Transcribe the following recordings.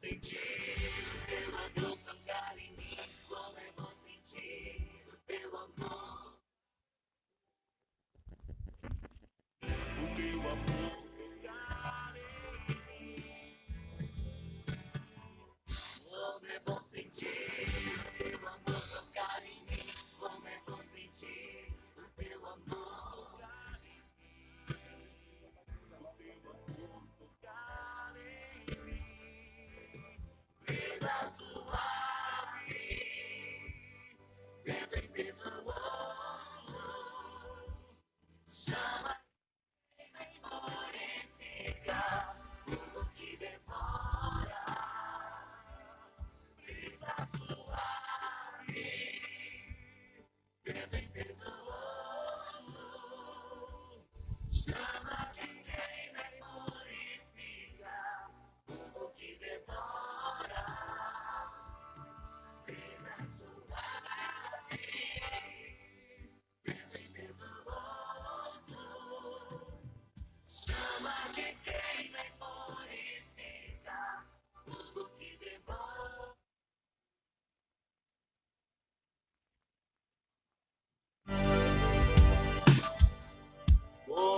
Como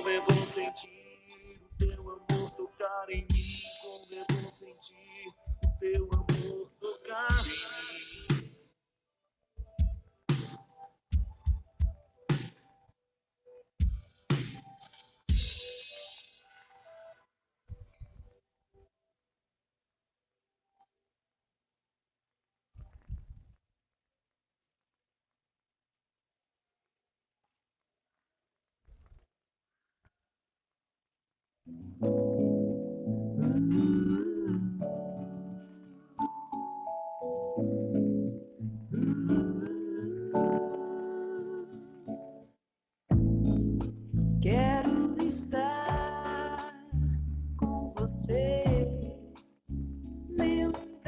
é bom sentir o teu amor tocar em mim. Como é bom sentir o teu amor tocar em mim. Quero estar com você, lembrar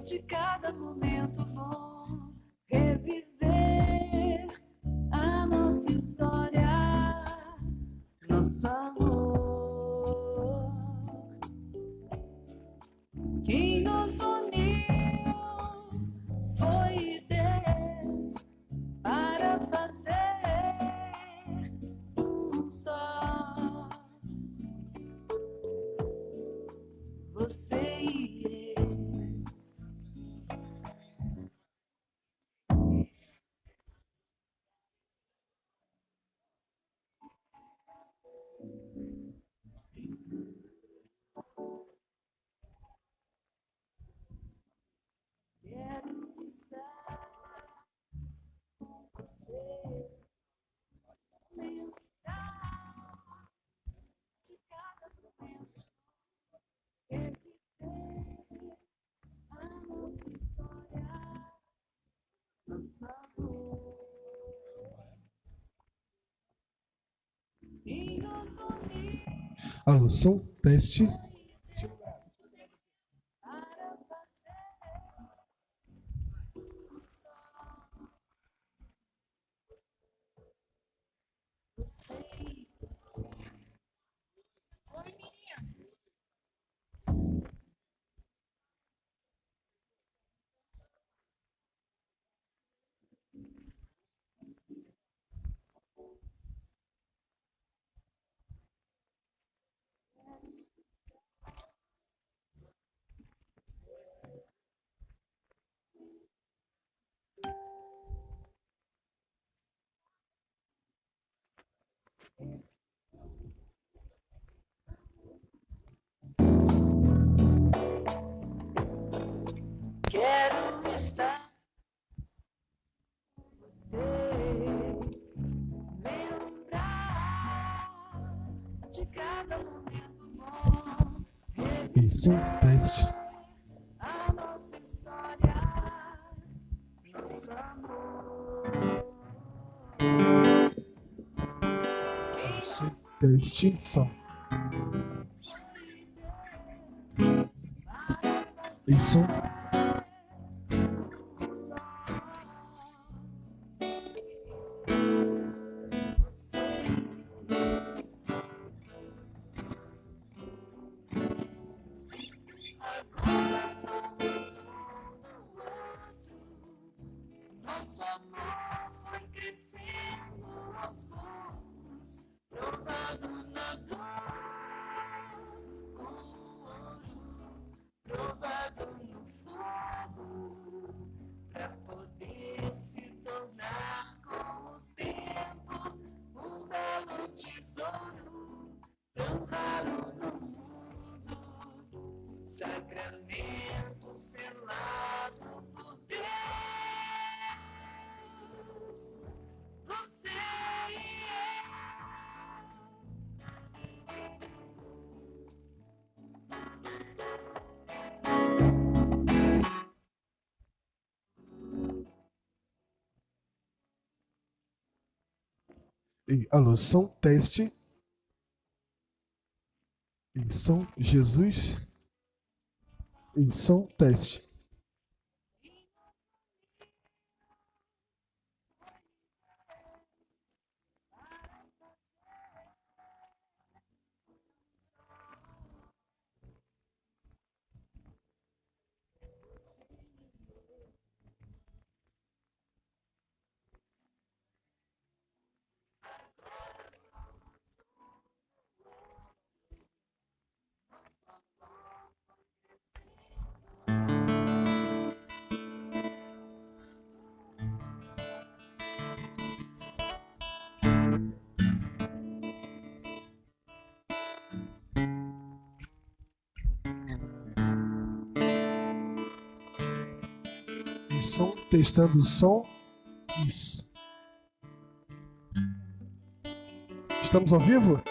de cada momento bom, reviver a nossa história, nosso amor. Quem nos uniu foi Deus para fazer um só, você e eu. Quero estar com você, lembrar de cada momento, reviver a nossa história, nosso amor. E nos unir Alô, som, teste. para fazer um só, você e eu. Oi, menina. Quero estar com você, lembrar de cada momento bom, Isso, teste. a nossa história, nosso amor. Quem nos Teste, som. para fazer Isso, um só, você e eu. tão raro no mundo, sacramento selado por Deus, você e E, alô, som, teste. E som, Jesus. E som, teste. E som, testando o som. Isso. Estamos ao vivo?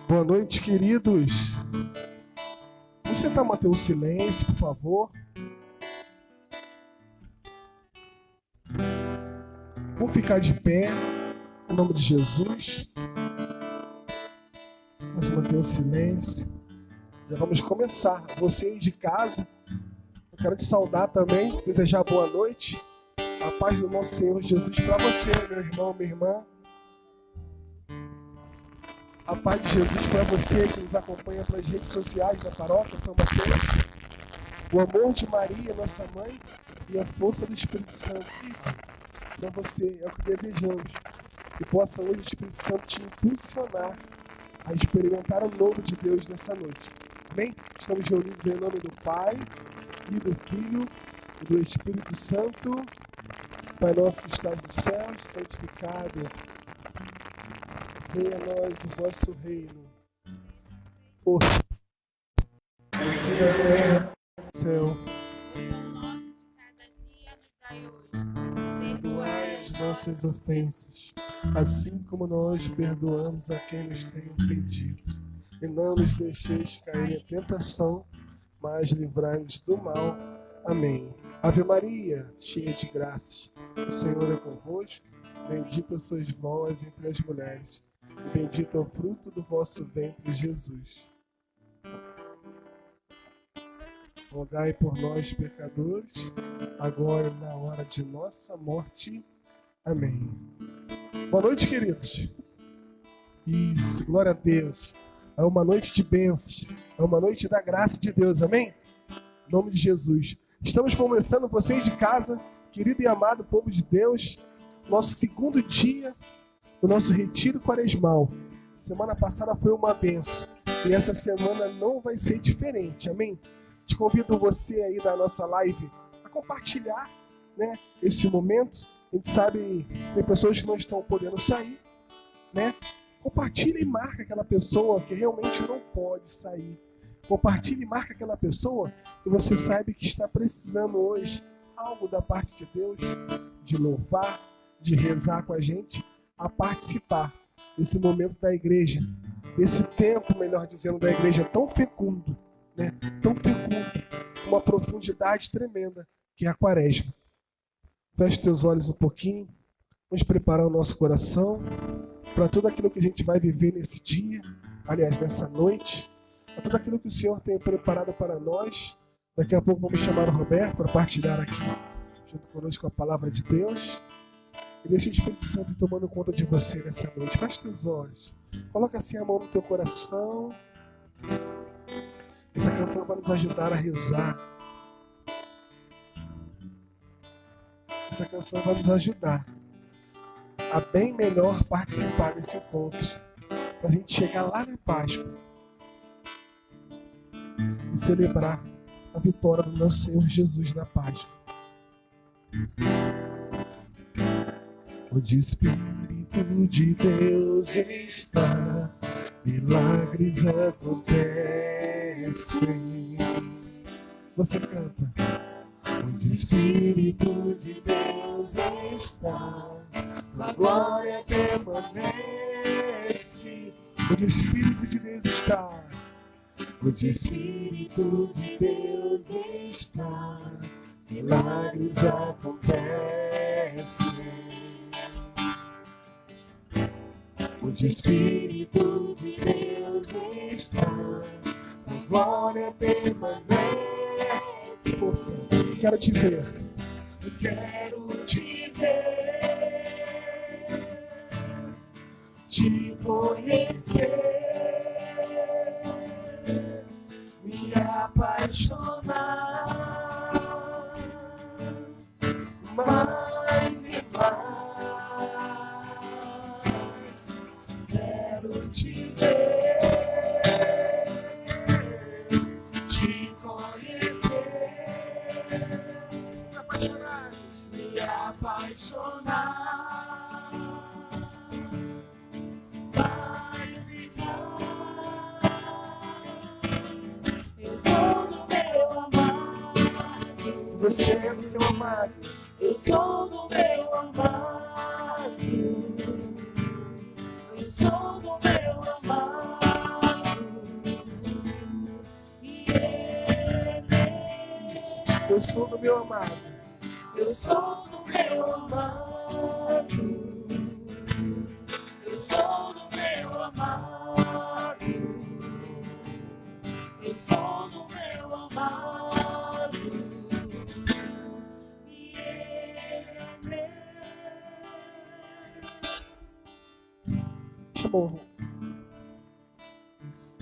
Boa noite, queridos. Vamos tentar manter o silêncio, por favor. Vamos ficar de pé, em nome de Jesus. Vamos manter o silêncio. Já vamos começar. Você aí de casa, eu quero te saudar também, desejar boa noite. A paz do nosso Senhor Jesus para você, meu irmão, minha irmã. A paz de Jesus para você que nos acompanha pelas redes sociais da Paróquia São Mateus. O amor de Maria, nossa mãe, e a força do Espírito Santo. Isso, para você, é o que desejamos. Que possa hoje o Espírito Santo te impulsionar a experimentar o novo de Deus nessa noite. Amém? Estamos reunidos em nome do Pai, e do Filho, e do Espírito Santo. Pai nosso que estás nos céus, santificado. Venha a nós o vosso reino. Por céu. Perdoai as nossas ofensas, assim como nós perdoamos a quem nos tem ofendido. E não nos deixeis cair em tentação, mas livrai-nos do mal. Amém. Ave Maria, cheia de graças, o Senhor é convosco. Bendita sois vós entre as mulheres, e bendito é o fruto do vosso ventre, Jesus. Rogai por nós, pecadores, agora e na hora de nossa morte. Amém. Boa noite, queridos. Isso, glória a Deus. É uma noite de bênçãos, é uma noite da graça de Deus, amém? Em nome de Jesus. Estamos começando, vocês de casa, querido e amado povo de Deus, nosso segundo dia do nosso retiro quaresmal. Semana passada foi uma bênção e essa semana não vai ser diferente, amém? Te convido você aí da nossa live a compartilhar, né, esse momento. A gente sabe que tem pessoas que não estão podendo sair, né? Compartilha e marca aquela pessoa que realmente não pode sair. Compartilha e marca aquela pessoa que você sabe que está precisando hoje algo da parte de Deus, de louvar, de rezar com a gente, a participar desse momento da igreja, desse tempo, melhor dizendo, da igreja tão fecundo, né? Tão fecundo, uma profundidade tremenda, que é a Quaresma. Feche teus olhos um pouquinho, vamos preparar o nosso coração para tudo aquilo que a gente vai viver nesse dia, aliás, nessa noite, para tudo aquilo que o Senhor tem preparado para nós. Daqui a pouco vamos chamar o Roberto para partilhar aqui, junto conosco, a palavra de Deus. E deixa o Espírito Santo ir tomando conta de você nessa noite. Feche teus olhos, coloca assim a mão no teu coração. Essa canção vai nos ajudar a rezar. Essa canção vai nos ajudar a bem melhor participar desse encontro, para a gente chegar lá na Páscoa e celebrar a vitória do nosso Senhor Jesus na Páscoa. Onde o Espírito de Deus está, milagres acontecem. Você canta. Onde o Espírito de Deus está, tua glória permanece. Onde o Espírito de Deus está, onde o Espírito de Deus está, milagres acontecem. Onde o Espírito de Deus está, a glória permanece. Força, quero te ver. Eu quero te ver, te conhecer, me apaixonar mais e mais. Quero te ver, te conhecer, os apaixonados, me apaixonar mais e mais. Eu sou do meu amado. Se você é do seu amado, eu sou do meu amado. Eu sou do meu amado. E ele. Eu sou do meu amado. Eu sou do meu amado. Eu sou do meu amado. Eu sou do meu amado. E ele. Chamou. Isso.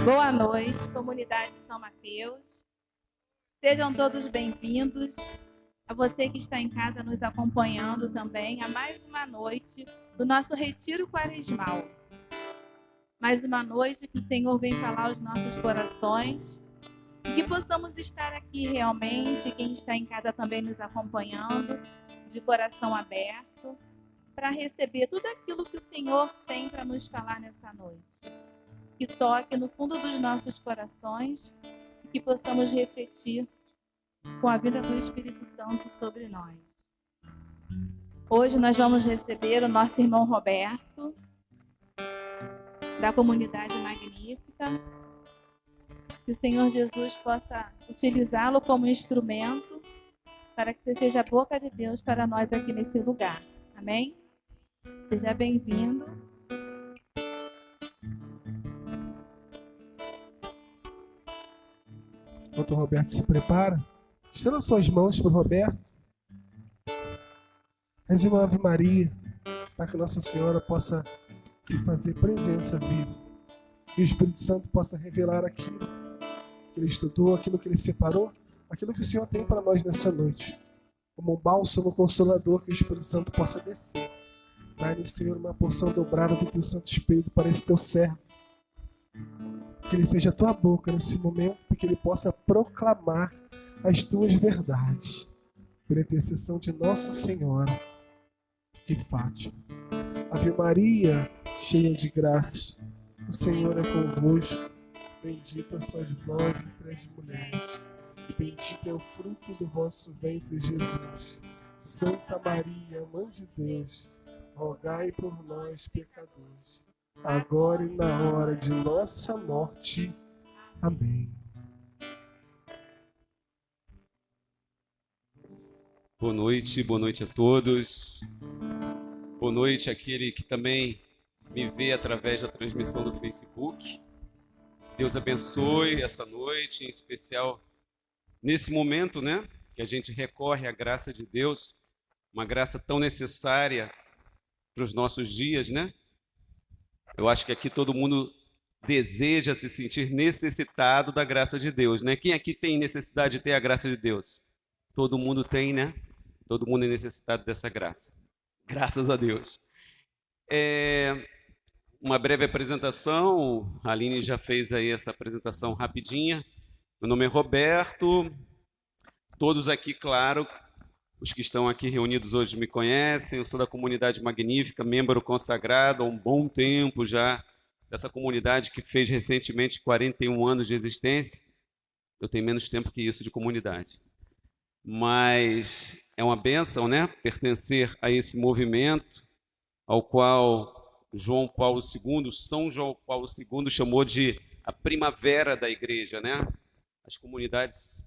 Boa noite, comunidade de São Mateus. Sejam todos bem-vindos. A você que está em casa nos acompanhando também a mais uma noite do nosso Retiro Quaresmal. Mais uma noite que o Senhor vem falar aos nossos corações. E que possamos estar aqui realmente, quem está em casa também nos acompanhando, de coração aberto, para receber tudo aquilo que o Senhor tem para nos falar nessa noite. Que toque no fundo dos nossos corações e que possamos refletir com a vida do Espírito Santo sobre nós. Hoje nós vamos receber o nosso irmão Roberto, da comunidade magnífica. Que o Senhor Jesus possa utilizá-lo como instrumento para que seja a boca de Deus para nós aqui nesse lugar. Amém? Seja bem-vindo. Enquanto o Roberto se prepara, estenda suas mãos para o Roberto. Reze uma Ave Maria, para que Nossa Senhora possa se fazer presença viva. E o Espírito Santo possa revelar aquilo que ele estudou, aquilo que ele separou, aquilo que o Senhor tem para nós nessa noite. Como um bálsamo consolador, que o Espírito Santo possa descer. Dai-nos, Senhor, uma porção dobrada do Teu Santo Espírito para esse Teu servo. Que ele seja a Tua boca nesse momento, para que ele possa proclamar as Tuas verdades. Por intercessão de Nossa Senhora de Fátima. Ave Maria, cheia de graças, o Senhor é convosco. Bendita sois vós entre as mulheres, e bendito é o fruto do vosso ventre, Jesus. Santa Maria, Mãe de Deus, rogai por nós, pecadores, agora e na hora de nossa morte. Amém. Boa noite a todos. Boa noite àquele que também me vê através da transmissão do Facebook. Deus abençoe essa noite, em especial nesse momento, né, que a gente recorre à graça de Deus, uma graça tão necessária para os nossos dias, né? Eu acho que aqui todo mundo deseja se sentir necessitado da graça de Deus, né? Quem aqui tem necessidade de ter a graça de Deus? Todo mundo tem, né? Todo mundo é necessitado dessa graça. Graças a Deus. Uma breve apresentação, a Aline já fez aí essa apresentação rapidinha. Meu nome é Roberto, todos aqui, claro, os que estão aqui reunidos hoje me conhecem, eu sou da comunidade Magnífica, membro consagrado há um bom tempo já, dessa comunidade que fez recentemente 41 anos de existência. Eu tenho menos tempo que isso de comunidade. Mas é uma bênção, né? Pertencer a esse movimento ao qual João Paulo II, São João Paulo II chamou de a primavera da igreja, né? As comunidades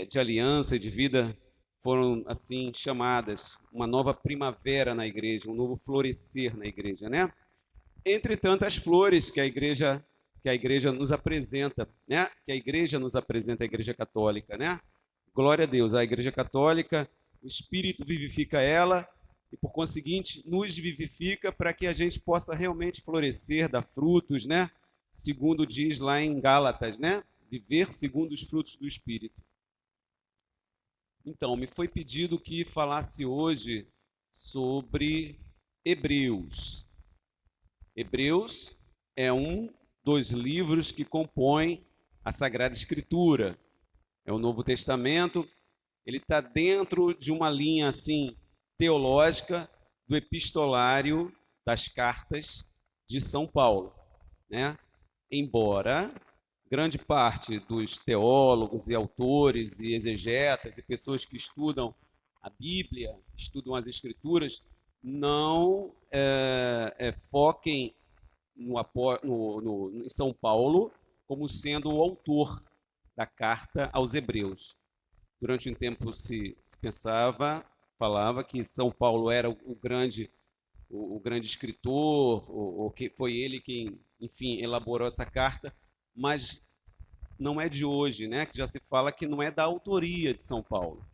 de aliança e de vida foram assim chamadas, uma nova primavera na igreja, um novo florescer na igreja, né? Entre tantas flores que a igreja nos apresenta, né? Que a igreja nos apresenta, a Igreja Católica, né? Glória a Deus, a Igreja Católica, o Espírito vivifica ela e, por conseguinte, nos vivifica para que a gente possa realmente florescer, dar frutos, né? Segundo diz lá em Gálatas, né? Viver segundo os frutos do Espírito. Então, me foi pedido que falasse hoje sobre Hebreus. Hebreus é um dos livros que compõem a Sagrada Escritura. É o Novo Testamento. Ele está dentro de uma linha assim teológica do epistolário das cartas de São Paulo, né? Embora grande parte dos teólogos e autores e exegetas e pessoas que estudam a Bíblia, estudam as Escrituras, não foquem em São Paulo como sendo o autor da carta aos Hebreus. Durante um tempo se falava que São Paulo era o grande escritor, ou que foi ele quem, enfim, elaborou essa carta, mas não é de hoje, né? Que já se fala que não é da autoria de São Paulo.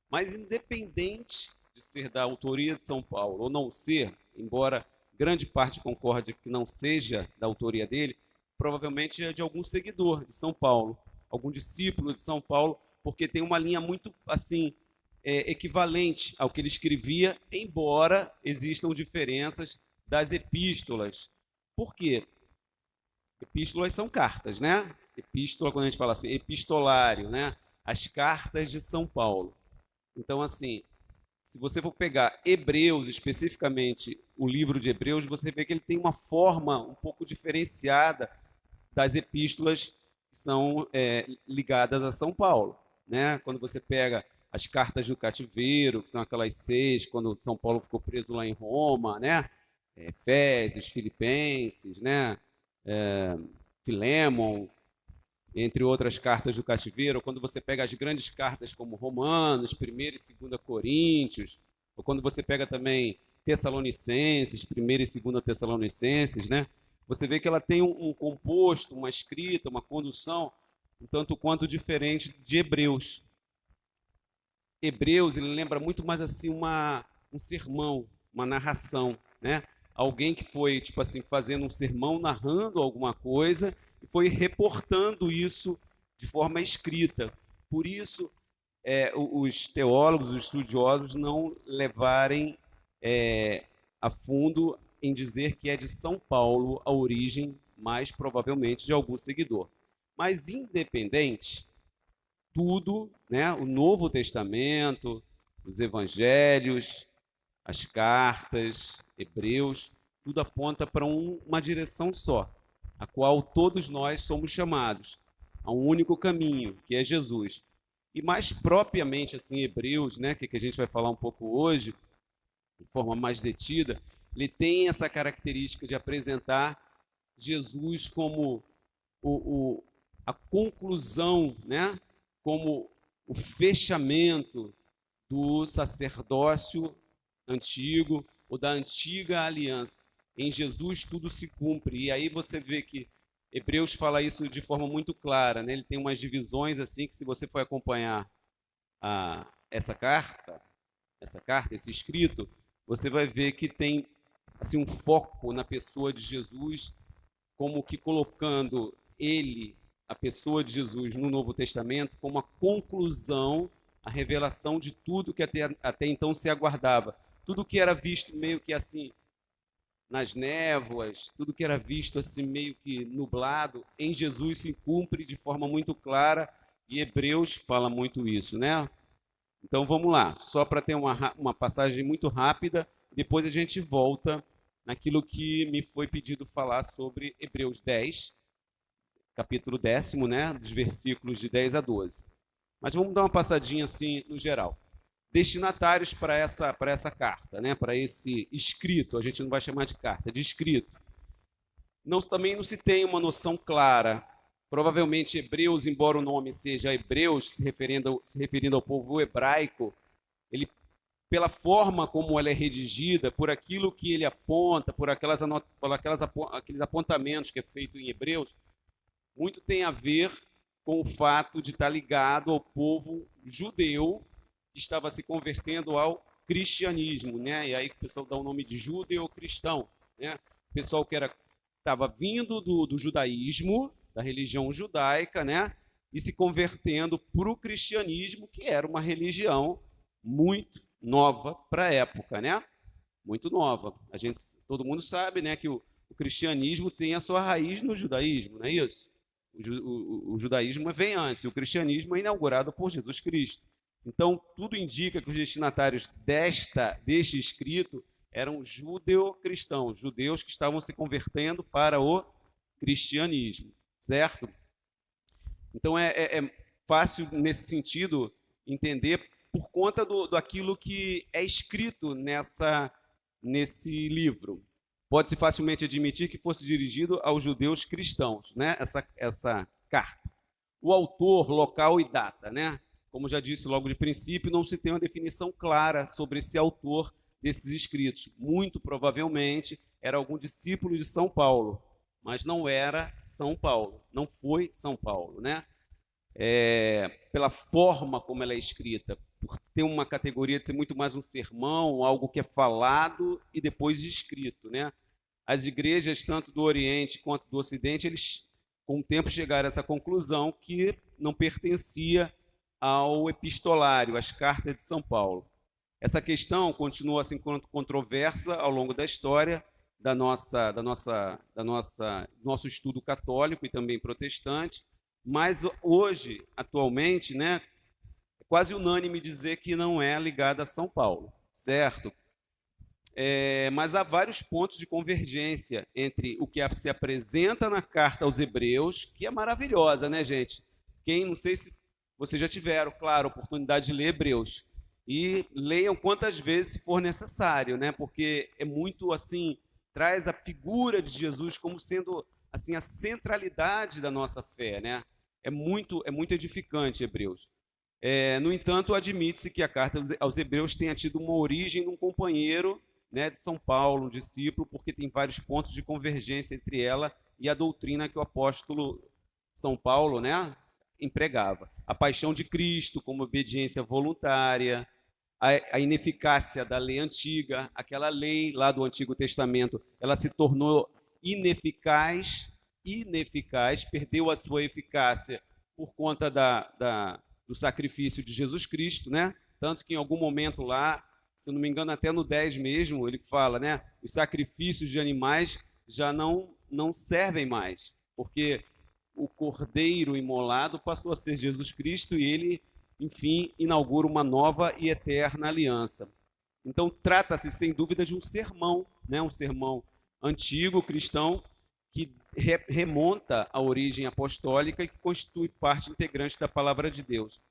Mas independente de ser da autoria de São Paulo ou não ser, embora grande parte concorde que não seja da autoria dele, provavelmente é de algum seguidor de São Paulo, algum discípulo de São Paulo, porque tem uma linha muito assim equivalente ao que ele escrevia, embora existam diferenças das epístolas. Por quê? Epístolas são cartas, né? Epístola, quando a gente fala assim, epistolário, né? As cartas de São Paulo. Então, assim, se você for pegar Hebreus, especificamente o livro de Hebreus, você vê que ele tem uma forma um pouco diferenciada das epístolas que são ligadas a São Paulo, né? Quando você pega as cartas do cativeiro, que são aquelas 6, quando São Paulo ficou preso lá em Roma, né? Efésios, Filipenses, né? Filémon, entre outras cartas do cativeiro, ou quando você pega as grandes cartas como Romanos, 1ª e 2ª Coríntios, ou quando você pega também Tessalonicenses, 1ª e 2ª Tessalonicenses, né? Você vê que ela tem um composto, uma escrita, uma condução um tanto quanto diferente de Hebreus. Hebreus, ele lembra muito mais assim um sermão, uma narração, né? Alguém que foi, tipo assim, fazendo um sermão, narrando alguma coisa e foi reportando isso de forma escrita. Por isso, os teólogos, os estudiosos não levarem a fundo em dizer que é de São Paulo a origem, mais provavelmente de algum seguidor. Mas, independente, tudo, né, o Novo Testamento, os Evangelhos, as cartas, Hebreus, tudo aponta para uma direção só, a qual todos nós somos chamados, a um único caminho, que é Jesus. E mais propriamente, assim, Hebreus, né, que a gente vai falar um pouco hoje, de forma mais detida, ele tem essa característica de apresentar Jesus como a conclusão, né, como o fechamento do sacerdócio antigo ou da antiga aliança. Em Jesus tudo se cumpre. E aí você vê que Hebreus fala isso de forma muito clara, né? Ele tem umas divisões assim que, se você for acompanhar essa carta, esse escrito, você vai ver que tem assim um foco na pessoa de Jesus, como que colocando ele, a pessoa de Jesus no Novo Testamento, como a conclusão, a revelação de tudo que até então se aguardava. tudo que era visto meio que assim nas névoas, tudo que era visto assim meio que nublado, em Jesus se cumpre de forma muito clara, e Hebreus fala muito isso, né? Então vamos lá, só para ter uma passagem muito rápida, depois a gente volta naquilo que me foi pedido falar sobre Hebreus 10, capítulo 10º, né, dos versículos de 10 a 12. Mas vamos dar uma passadinha assim no geral. Destinatários para essa carta, né, para esse escrito, a gente não vai chamar de carta, de escrito. Também não se tem uma noção clara. Provavelmente Hebreus, embora o nome seja Hebreus, se referindo ao povo hebraico, ele, pela forma como ela é redigida, por aquilo que ele aponta, por aqueles apontamentos que é feito em Hebreus, muito tem a ver com o fato de estar ligado ao povo judeu que estava se convertendo ao cristianismo, né? E aí o pessoal dá o nome de judeu-cristão, né? O pessoal que estava vindo do judaísmo, da religião judaica, né? E se convertendo para o cristianismo, que era uma religião muito nova para a época, né? Muito nova. Todo mundo sabe, né, que o cristianismo tem a sua raiz no judaísmo, não é isso? O judaísmo vem antes, e o cristianismo é inaugurado por Jesus Cristo. Então, tudo indica que os destinatários deste escrito eram judeu-cristãos, judeus que estavam se convertendo para o cristianismo, certo? Então, é fácil, nesse sentido, entender por conta daquilo que é escrito nesse livro. Pode-se facilmente admitir que fosse dirigido aos judeus cristãos, né? Essa carta. O autor, local e data, né? Como já disse logo de princípio, não se tem uma definição clara sobre esse autor desses escritos. Muito provavelmente era algum discípulo de São Paulo, mas não era São Paulo, não foi São Paulo, né? Pela forma como ela é escrita, por ter uma categoria de ser muito mais um sermão, algo que é falado e depois escrito, né? As igrejas, tanto do Oriente quanto do Ocidente, eles, com o tempo, chegaram a essa conclusão que não pertencia ao epistolário, às cartas de São Paulo. Essa questão continua assim controversa ao longo da história do nosso estudo católico e também protestante, mas hoje, atualmente, né, é quase unânime dizer que não é ligada a São Paulo, certo? Mas há vários pontos de convergência entre o que se apresenta na carta aos Hebreus, que é maravilhosa, né, gente? Não sei se vocês já tiveram, claro, a oportunidade de ler Hebreus, e leiam quantas vezes se for necessário, né? Porque é muito assim, traz a figura de Jesus como sendo assim a centralidade da nossa fé, né? É muito edificante Hebreus. No entanto, admite-se que a carta aos Hebreus tenha tido uma origem num companheiro, né, de São Paulo, um discípulo, porque tem vários pontos de convergência entre ela e a doutrina que o apóstolo São Paulo, né, empregava. A paixão de Cristo como obediência voluntária, a ineficácia da lei antiga, aquela lei lá do Antigo Testamento, ela se tornou ineficaz, perdeu a sua eficácia por conta do sacrifício de Jesus Cristo, né? Tanto que em algum momento lá, se não me engano, até no 10 mesmo, ele fala, né? Os sacrifícios de animais já não servem mais, porque o cordeiro imolado passou a ser Jesus Cristo e ele, enfim, inaugura uma nova e eterna aliança. Então, trata-se, sem dúvida, de um sermão, né? Um sermão antigo, cristão, que remonta à origem apostólica e que constitui parte integrante da palavra de Deus.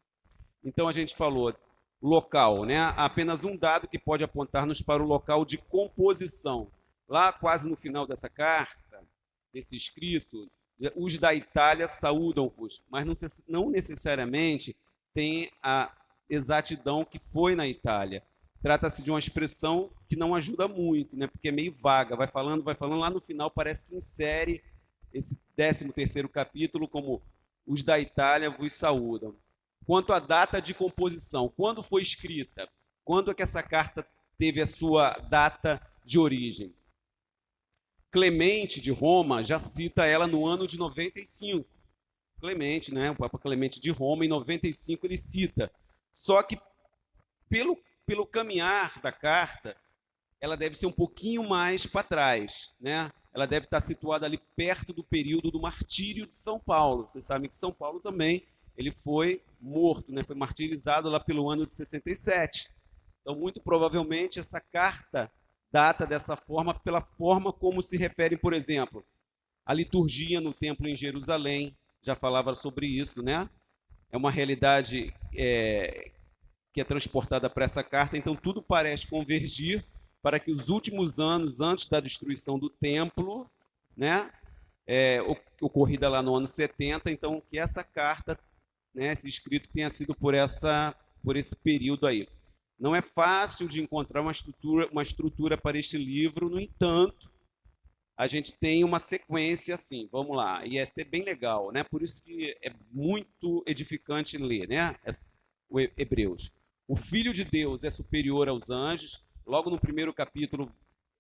Então, a gente falou local, né? Há apenas um dado que pode apontar-nos para o local de composição. Lá, quase no final dessa carta, desse escrito, os da Itália saúdam-vos, mas não necessariamente tem a exatidão que foi na Itália. Trata-se de uma expressão que não ajuda muito, né? Porque é meio vaga, vai falando, lá no final parece que insere esse 13º capítulo como os da Itália vos saúdam. Quanto à data de composição, quando foi escrita? Quando é que essa carta teve a sua data de origem? Clemente de Roma já cita ela no ano de 95. Clemente, né? O Papa Clemente de Roma, em 95, ele cita. Só que, pelo caminhar da carta, ela deve ser um pouquinho mais para trás, né? Ela deve estar situada ali perto do período do martírio de São Paulo. Vocês sabem que São Paulo também ele foi morto, né? Foi martirizado lá pelo ano de 67. Então, muito provavelmente, essa carta data dessa forma, pela forma como se refere, por exemplo, a liturgia no templo em Jerusalém, já falava sobre isso, né? É uma realidade que é transportada para essa carta, então tudo parece convergir para que os últimos anos, antes da destruição do templo, né, ocorrida lá no ano 70, então que essa carta, né, esse escrito tenha sido por esse período aí. Não é fácil de encontrar uma estrutura para este livro, no entanto, a gente tem uma sequência assim, vamos lá, e é até bem legal, né? Por isso que é muito edificante ler, né? O Hebreus. O Filho de Deus é superior aos anjos. Logo no primeiro capítulo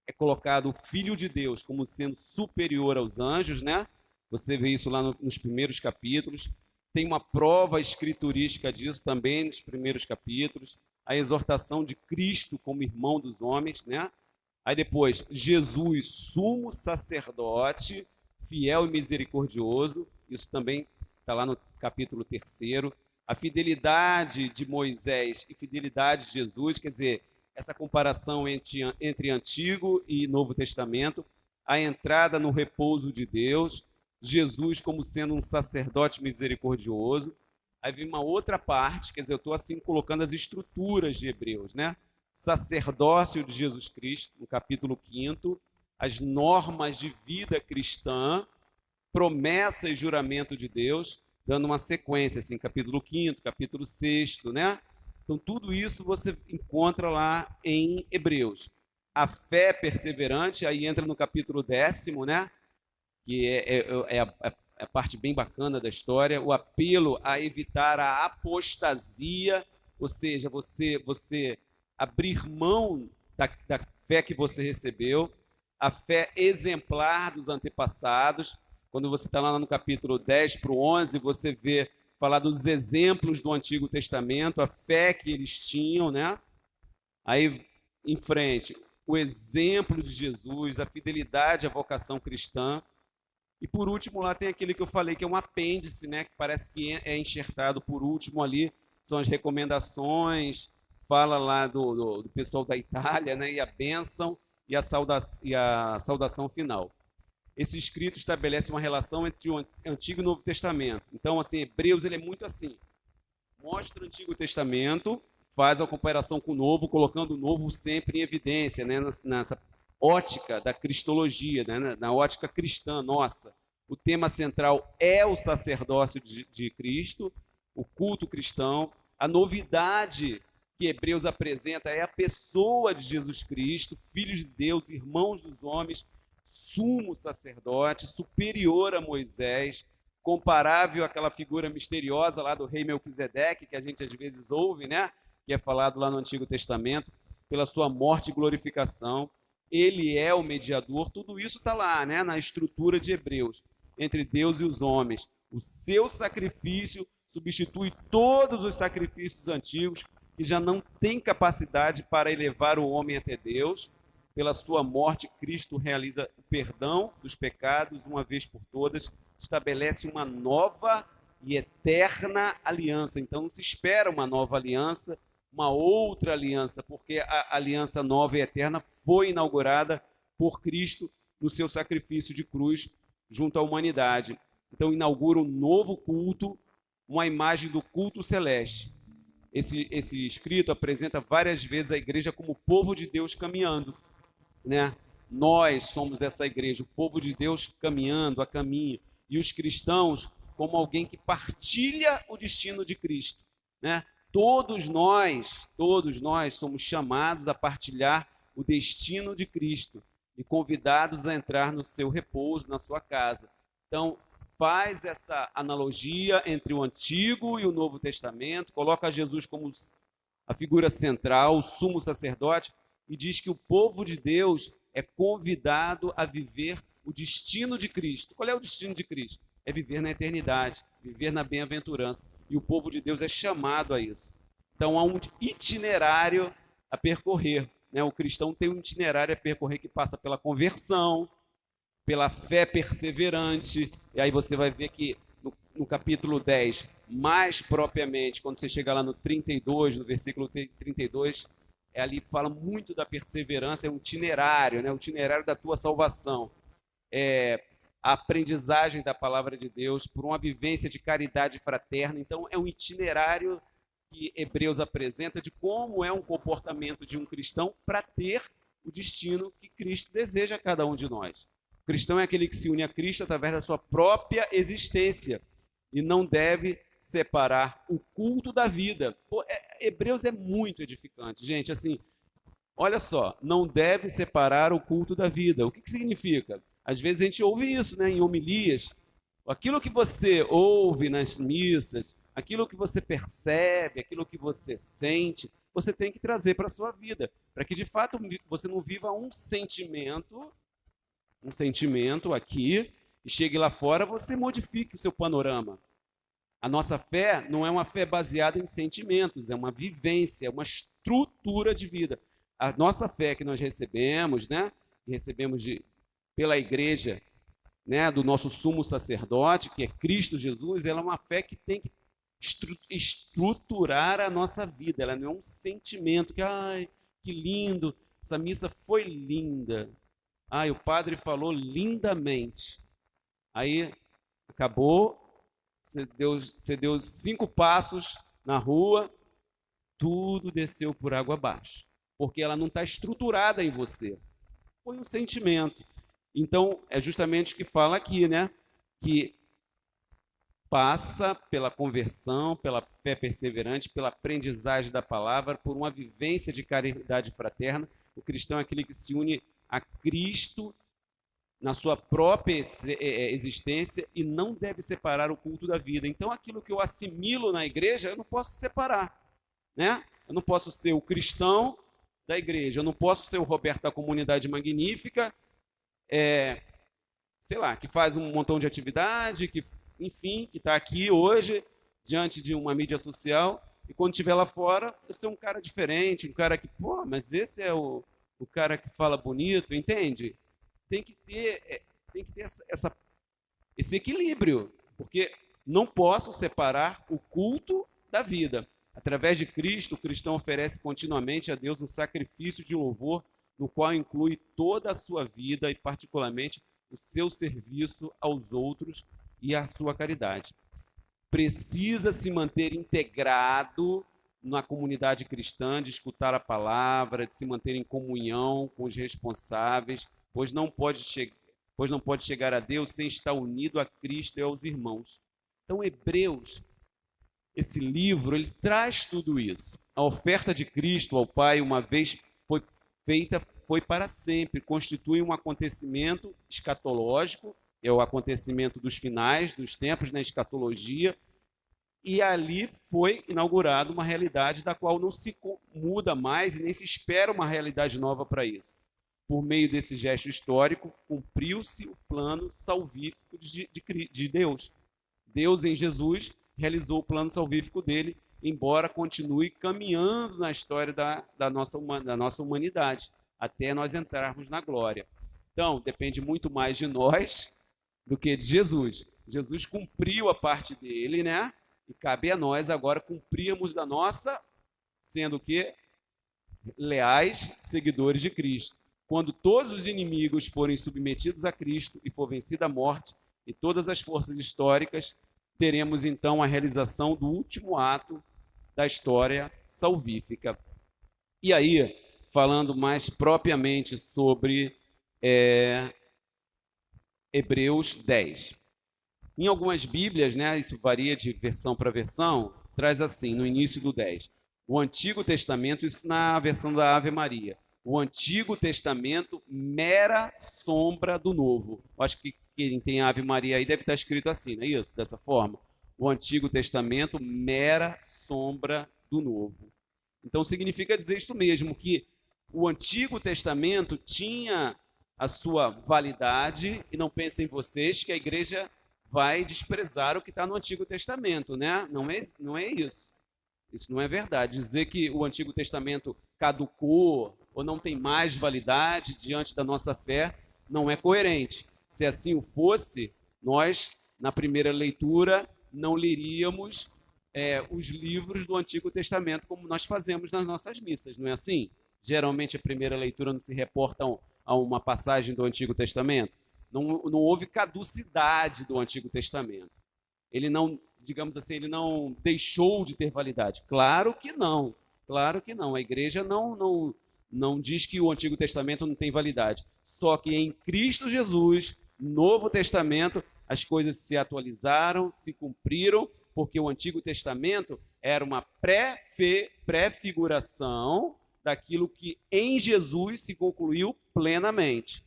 é colocado o Filho de Deus como sendo superior aos anjos, né? Você vê isso lá nos primeiros capítulos. Tem uma prova escriturística disso também nos primeiros capítulos. A exortação de Cristo como irmão dos homens, né? Aí depois, Jesus, sumo sacerdote, fiel e misericordioso. Isso também está lá no capítulo 3º. A fidelidade de Moisés e fidelidade de Jesus, quer dizer, essa comparação entre Antigo e Novo Testamento. A entrada no repouso de Deus. Jesus como sendo um sacerdote misericordioso. Aí vem uma outra parte, quer dizer, eu estou assim colocando as estruturas de Hebreus, né? Sacerdócio de Jesus Cristo, no capítulo 5º, as normas de vida cristã, promessa e juramento de Deus, dando uma sequência, assim, capítulo 5º, capítulo 6º, né? Então, tudo isso você encontra lá em Hebreus. A fé perseverante, aí entra no capítulo 10º, né? Que é a parte bem bacana da história, o apelo a evitar a apostasia, ou seja, você abrir mão da fé que você recebeu, a fé exemplar dos antepassados. Quando você está lá no capítulo 10 para o 11, você vê falar dos exemplos do Antigo Testamento, a fé que eles tinham, né? Aí, em frente, o exemplo de Jesus, a fidelidade à vocação cristã. E por último, lá tem aquele que eu falei, que é um apêndice, né? Que parece que é enxertado por último ali, são as recomendações, fala lá do pessoal da Itália, né? E a bênção e a saudação final. Esse escrito estabelece uma relação entre o Antigo e o Novo Testamento. Então, assim, Hebreus ele é muito assim. Mostra o Antigo Testamento, faz a comparação com o Novo, colocando o Novo sempre em evidência, né? Nessa ótica da cristologia, né? Na ótica cristã nossa. O tema central é o sacerdócio de Cristo, o culto cristão. A novidade que Hebreus apresenta é a pessoa de Jesus Cristo, Filho de Deus, irmãos dos homens, sumo sacerdote, superior a Moisés, comparável àquela figura misteriosa lá do rei Melquisedeque, que a gente às vezes ouve, né? Que é falado lá no Antigo Testamento, pela sua morte e glorificação. Ele é o mediador, tudo isso está lá, né? Na estrutura de Hebreus, entre Deus e os homens. O seu sacrifício substitui todos os sacrifícios antigos, que já não têm capacidade para elevar o homem até Deus. Pela sua morte, Cristo realiza o perdão dos pecados, uma vez por todas, estabelece uma nova e eterna aliança. Então, não se espera uma nova aliança, uma outra aliança, porque a aliança nova e eterna foi inaugurada por Cristo no seu sacrifício de cruz junto à humanidade. Então, inaugura um novo culto, uma imagem do culto celeste. Esse escrito apresenta várias vezes a igreja como o povo de Deus caminhando, né? Nós somos essa igreja, o povo de Deus caminhando a caminho, e os cristãos como alguém que partilha o destino de Cristo, né? Todos nós somos chamados a partilhar o destino de Cristo e convidados a entrar no seu repouso, na sua casa. Então, faz essa analogia entre o Antigo e o Novo Testamento, coloca Jesus como a figura central, o sumo sacerdote, e diz que o povo de Deus é convidado a viver o destino de Cristo. Qual é o destino de Cristo? É viver na eternidade, viver na bem-aventurança. E o povo de Deus é chamado a isso. Então, há um itinerário a percorrer, né? O cristão tem um itinerário a percorrer que passa pela conversão, pela fé perseverante, e aí você vai ver que no capítulo 10, mais propriamente, quando você chega lá no 32, no versículo 32, ali fala muito da perseverança, é um itinerário, né? O itinerário da tua salvação. A aprendizagem da palavra de Deus por uma vivência de caridade fraterna. Então, é um itinerário que Hebreus apresenta de como é um comportamento de um cristão para ter o destino que Cristo deseja a cada um de nós. O cristão é aquele que se une a Cristo através da sua própria existência e não deve separar o culto da vida. Hebreus é muito edificante, gente. Assim, olha só, não deve separar o culto da vida. O que significa? Às vezes a gente ouve isso, né, em homilias. Aquilo que você ouve nas missas, aquilo que você percebe, aquilo que você sente, você tem que trazer para a sua vida, para que de fato você não viva um sentimento aqui, e chegue lá fora, você modifique o seu panorama. A nossa fé não é uma fé baseada em sentimentos, é uma vivência, é uma estrutura de vida. A nossa fé que nós recebemos, né, que recebemos pela igreja, né, do nosso sumo sacerdote, que é Cristo Jesus, ela é uma fé que tem que estruturar a nossa vida. Ela não é um sentimento que, ai, que lindo, essa missa foi linda. Ai, o padre falou lindamente. Aí acabou, você deu 5 passos na rua, tudo desceu por água abaixo, porque ela não está estruturada em você. Foi um sentimento. Então, é justamente o que fala aqui, né? Que passa pela conversão, pela fé perseverante, pela aprendizagem da palavra, por uma vivência de caridade fraterna. O cristão é aquele que se une a Cristo na sua própria existência e não deve separar o culto da vida. Então, aquilo que eu assimilo na igreja, eu não posso separar, né? Eu não posso ser o cristão da igreja, eu não posso ser o Roberto da Comunidade Magnífica, sei lá, que faz um montão de atividade, que, enfim, que está aqui hoje, diante de uma mídia social, e quando estiver lá fora, eu sou um cara diferente, um cara que, pô, mas esse é o cara que fala bonito, entende? Tem que ter esse equilíbrio, porque não posso separar o culto da vida. Através de Cristo, o cristão oferece continuamente a Deus um sacrifício de louvor, no qual inclui toda a sua vida e, particularmente, o seu serviço aos outros e a sua caridade. Precisa se manter integrado na comunidade cristã, de escutar a palavra, de se manter em comunhão com os responsáveis, pois não pode chegar a Deus sem estar unido a Cristo e aos irmãos. Então, Hebreus, esse livro, ele traz tudo isso. A oferta de Cristo ao Pai, uma vez foi feita, foi para sempre, constitui um acontecimento escatológico, é o acontecimento dos finais dos tempos na escatologia, e ali foi inaugurada uma realidade da qual não se muda mais e nem se espera uma realidade nova para isso. Por meio desse gesto histórico, cumpriu-se o plano salvífico de Deus. Deus, em Jesus, realizou o plano salvífico dele, embora continue caminhando na história da nossa humanidade, até nós entrarmos na glória. Então, depende muito mais de nós do que de Jesus. Jesus cumpriu a parte dele, né? E cabe a nós agora cumprirmos da nossa, sendo que leais seguidores de Cristo. Quando todos os inimigos forem submetidos a Cristo e for vencida a morte e todas as forças históricas, teremos então a realização do último ato da história salvífica. E aí, falando mais propriamente sobre Hebreus 10. Em algumas Bíblias, né, isso varia de versão para versão, traz assim, no início do 10. O Antigo Testamento, isso na versão da Ave Maria. O Antigo Testamento, mera sombra do Novo. Acho que quem tem Ave Maria aí deve estar escrito assim, não é isso? Dessa forma. O Antigo Testamento, mera sombra do Novo. Então, significa dizer isso mesmo, que o Antigo Testamento tinha a sua validade, e não pensem vocês que a igreja vai desprezar o que está no Antigo Testamento, né? Não é isso. Isso não é verdade. Dizer que o Antigo Testamento caducou ou não tem mais validade diante da nossa fé, não é coerente. Se assim o fosse, nós, na primeira leitura, não leríamos os livros do Antigo Testamento como nós fazemos nas nossas missas, não é assim? Geralmente a primeira leitura não se reporta a uma passagem do Antigo Testamento. Não houve caducidade do Antigo Testamento. Ele não, digamos assim, ele não deixou de ter validade. Claro que não. Claro que não. A igreja não diz que o Antigo Testamento não tem validade. Só que em Cristo Jesus, Novo Testamento, as coisas se atualizaram, se cumpriram, porque o Antigo Testamento era uma prefiguração daquilo que em Jesus se concluiu plenamente.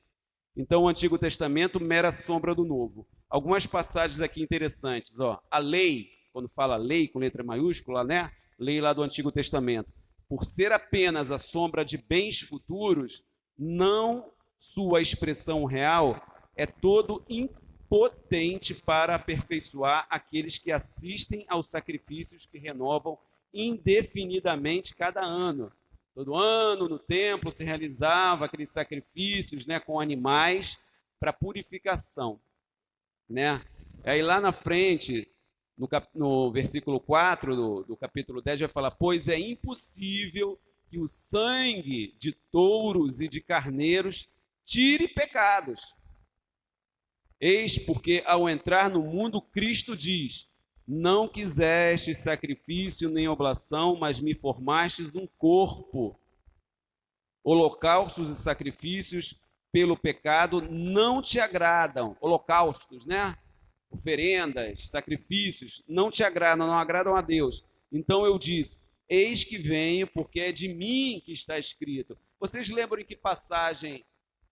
Então, o Antigo Testamento, mera sombra do Novo. Algumas passagens aqui interessantes. Ó. A lei, quando fala lei com letra maiúscula, né? Lei lá do Antigo Testamento. Por ser apenas a sombra de bens futuros, não sua expressão real é todo impotente para aperfeiçoar aqueles que assistem aos sacrifícios que renovam indefinidamente cada ano. Todo ano, no templo, se realizava aqueles sacrifícios, né, com animais para purificação. Né? Aí lá na frente, no versículo 4 do capítulo 10, vai falar: pois é impossível que o sangue de touros e de carneiros tire pecados. Eis porque, ao entrar no mundo, Cristo diz: não quisestes sacrifício nem oblação, mas me formastes um corpo. Holocaustos e sacrifícios pelo pecado não te agradam. Holocaustos, né? Oferendas, sacrifícios, não te agradam, não agradam a Deus. Então eu disse: eis que venho, porque é de mim que está escrito. Vocês lembram em que passagem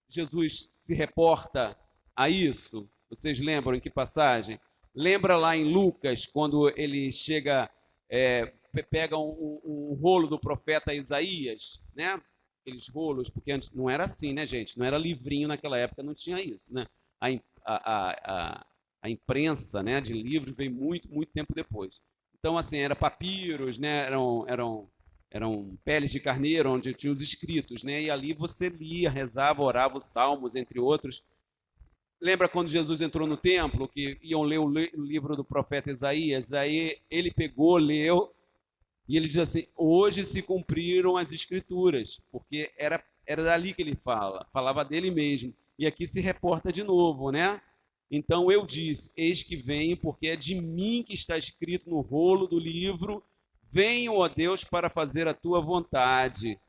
Jesus se reporta a isso? Vocês lembram em que passagem? Lembra lá em Lucas, quando ele chega, pega um rolo do profeta Isaías, né? Aqueles rolos, porque antes não era assim, né, gente? Não era livrinho naquela época, não tinha isso, né? A imprensa, né, de livros veio muito, muito tempo depois. Então, assim, era papiros, né? Eram peles de carneiro, onde tinha os escritos, né? E ali você lia, rezava, orava os salmos, entre outros. Lembra quando Jesus entrou no templo, que iam ler o livro do profeta Isaías? Aí ele pegou, leu, e ele diz assim: hoje se cumpriram as escrituras, porque era dali que ele falava dele mesmo. E aqui se reporta de novo, né? Então eu disse: eis que venho, porque é de mim que está escrito no rolo do livro: venho, ó Deus, para fazer a tua vontade.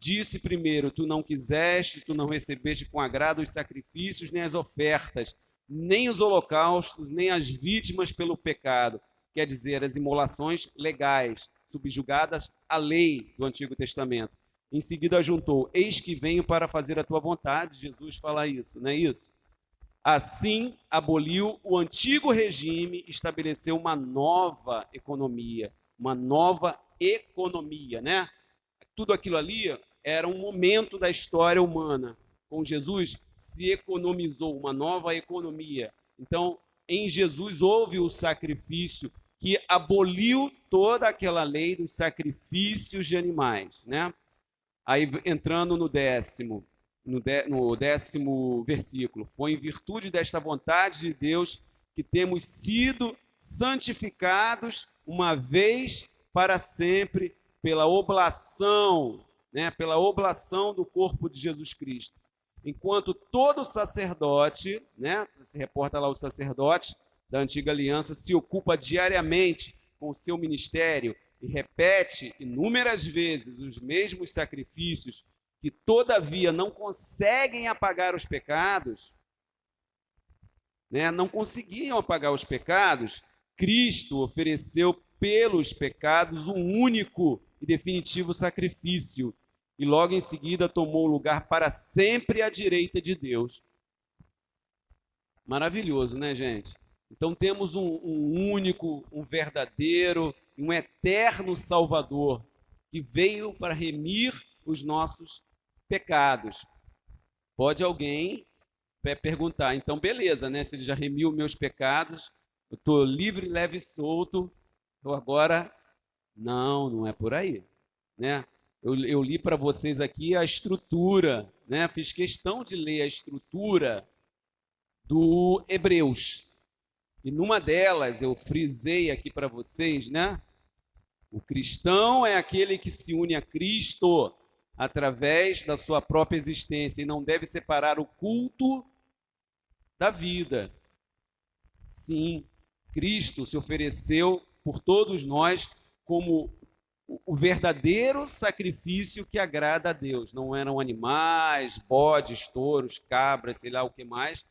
Disse primeiro: tu não quiseste, tu não recebeste com agrado os sacrifícios, nem as ofertas, nem os holocaustos, nem as vítimas pelo pecado. Quer dizer, as imolações legais, subjugadas à lei do Antigo Testamento. Em seguida juntou: eis que venho para fazer a tua vontade. Jesus fala isso, não é isso? Assim, aboliu o antigo regime, estabeleceu uma nova economia, né? Tudo aquilo ali era um momento da história humana. Com Jesus se economizou uma nova economia. Então, em Jesus houve o sacrifício que aboliu toda aquela lei dos sacrifícios de animais, né? Aí, entrando no décimo versículo: foi em virtude desta vontade de Deus que temos sido santificados uma vez para sempre pela oblação, né? Pela oblação do corpo de Jesus Cristo. Enquanto todo sacerdote, né? Se reporta lá o sacerdote da antiga aliança, se ocupa diariamente com o seu ministério e repete inúmeras vezes os mesmos sacrifícios que todavia não conseguem apagar os pecados, né? Não conseguiam apagar os pecados, Cristo ofereceu pelos pecados um único e definitivo sacrifício, e logo em seguida tomou lugar para sempre à direita de Deus. Maravilhoso, né, gente? Então temos um único, um verdadeiro, um eterno Salvador que veio para remir os nossos pecados. Pode alguém perguntar: então beleza, né? Se ele já remiu meus pecados, eu estou livre, leve e solto, eu agora... Não é por aí, né? Eu li para vocês aqui a estrutura, né? Fiz questão de ler a estrutura do Hebreus. E numa delas eu frisei aqui para vocês, né? O cristão é aquele que se une a Cristo através da sua própria existência e não deve separar o culto da vida. Sim, Cristo se ofereceu por todos nós como o verdadeiro sacrifício que agrada a Deus. Não eram animais, bodes, touros, cabras, sei lá o que mais.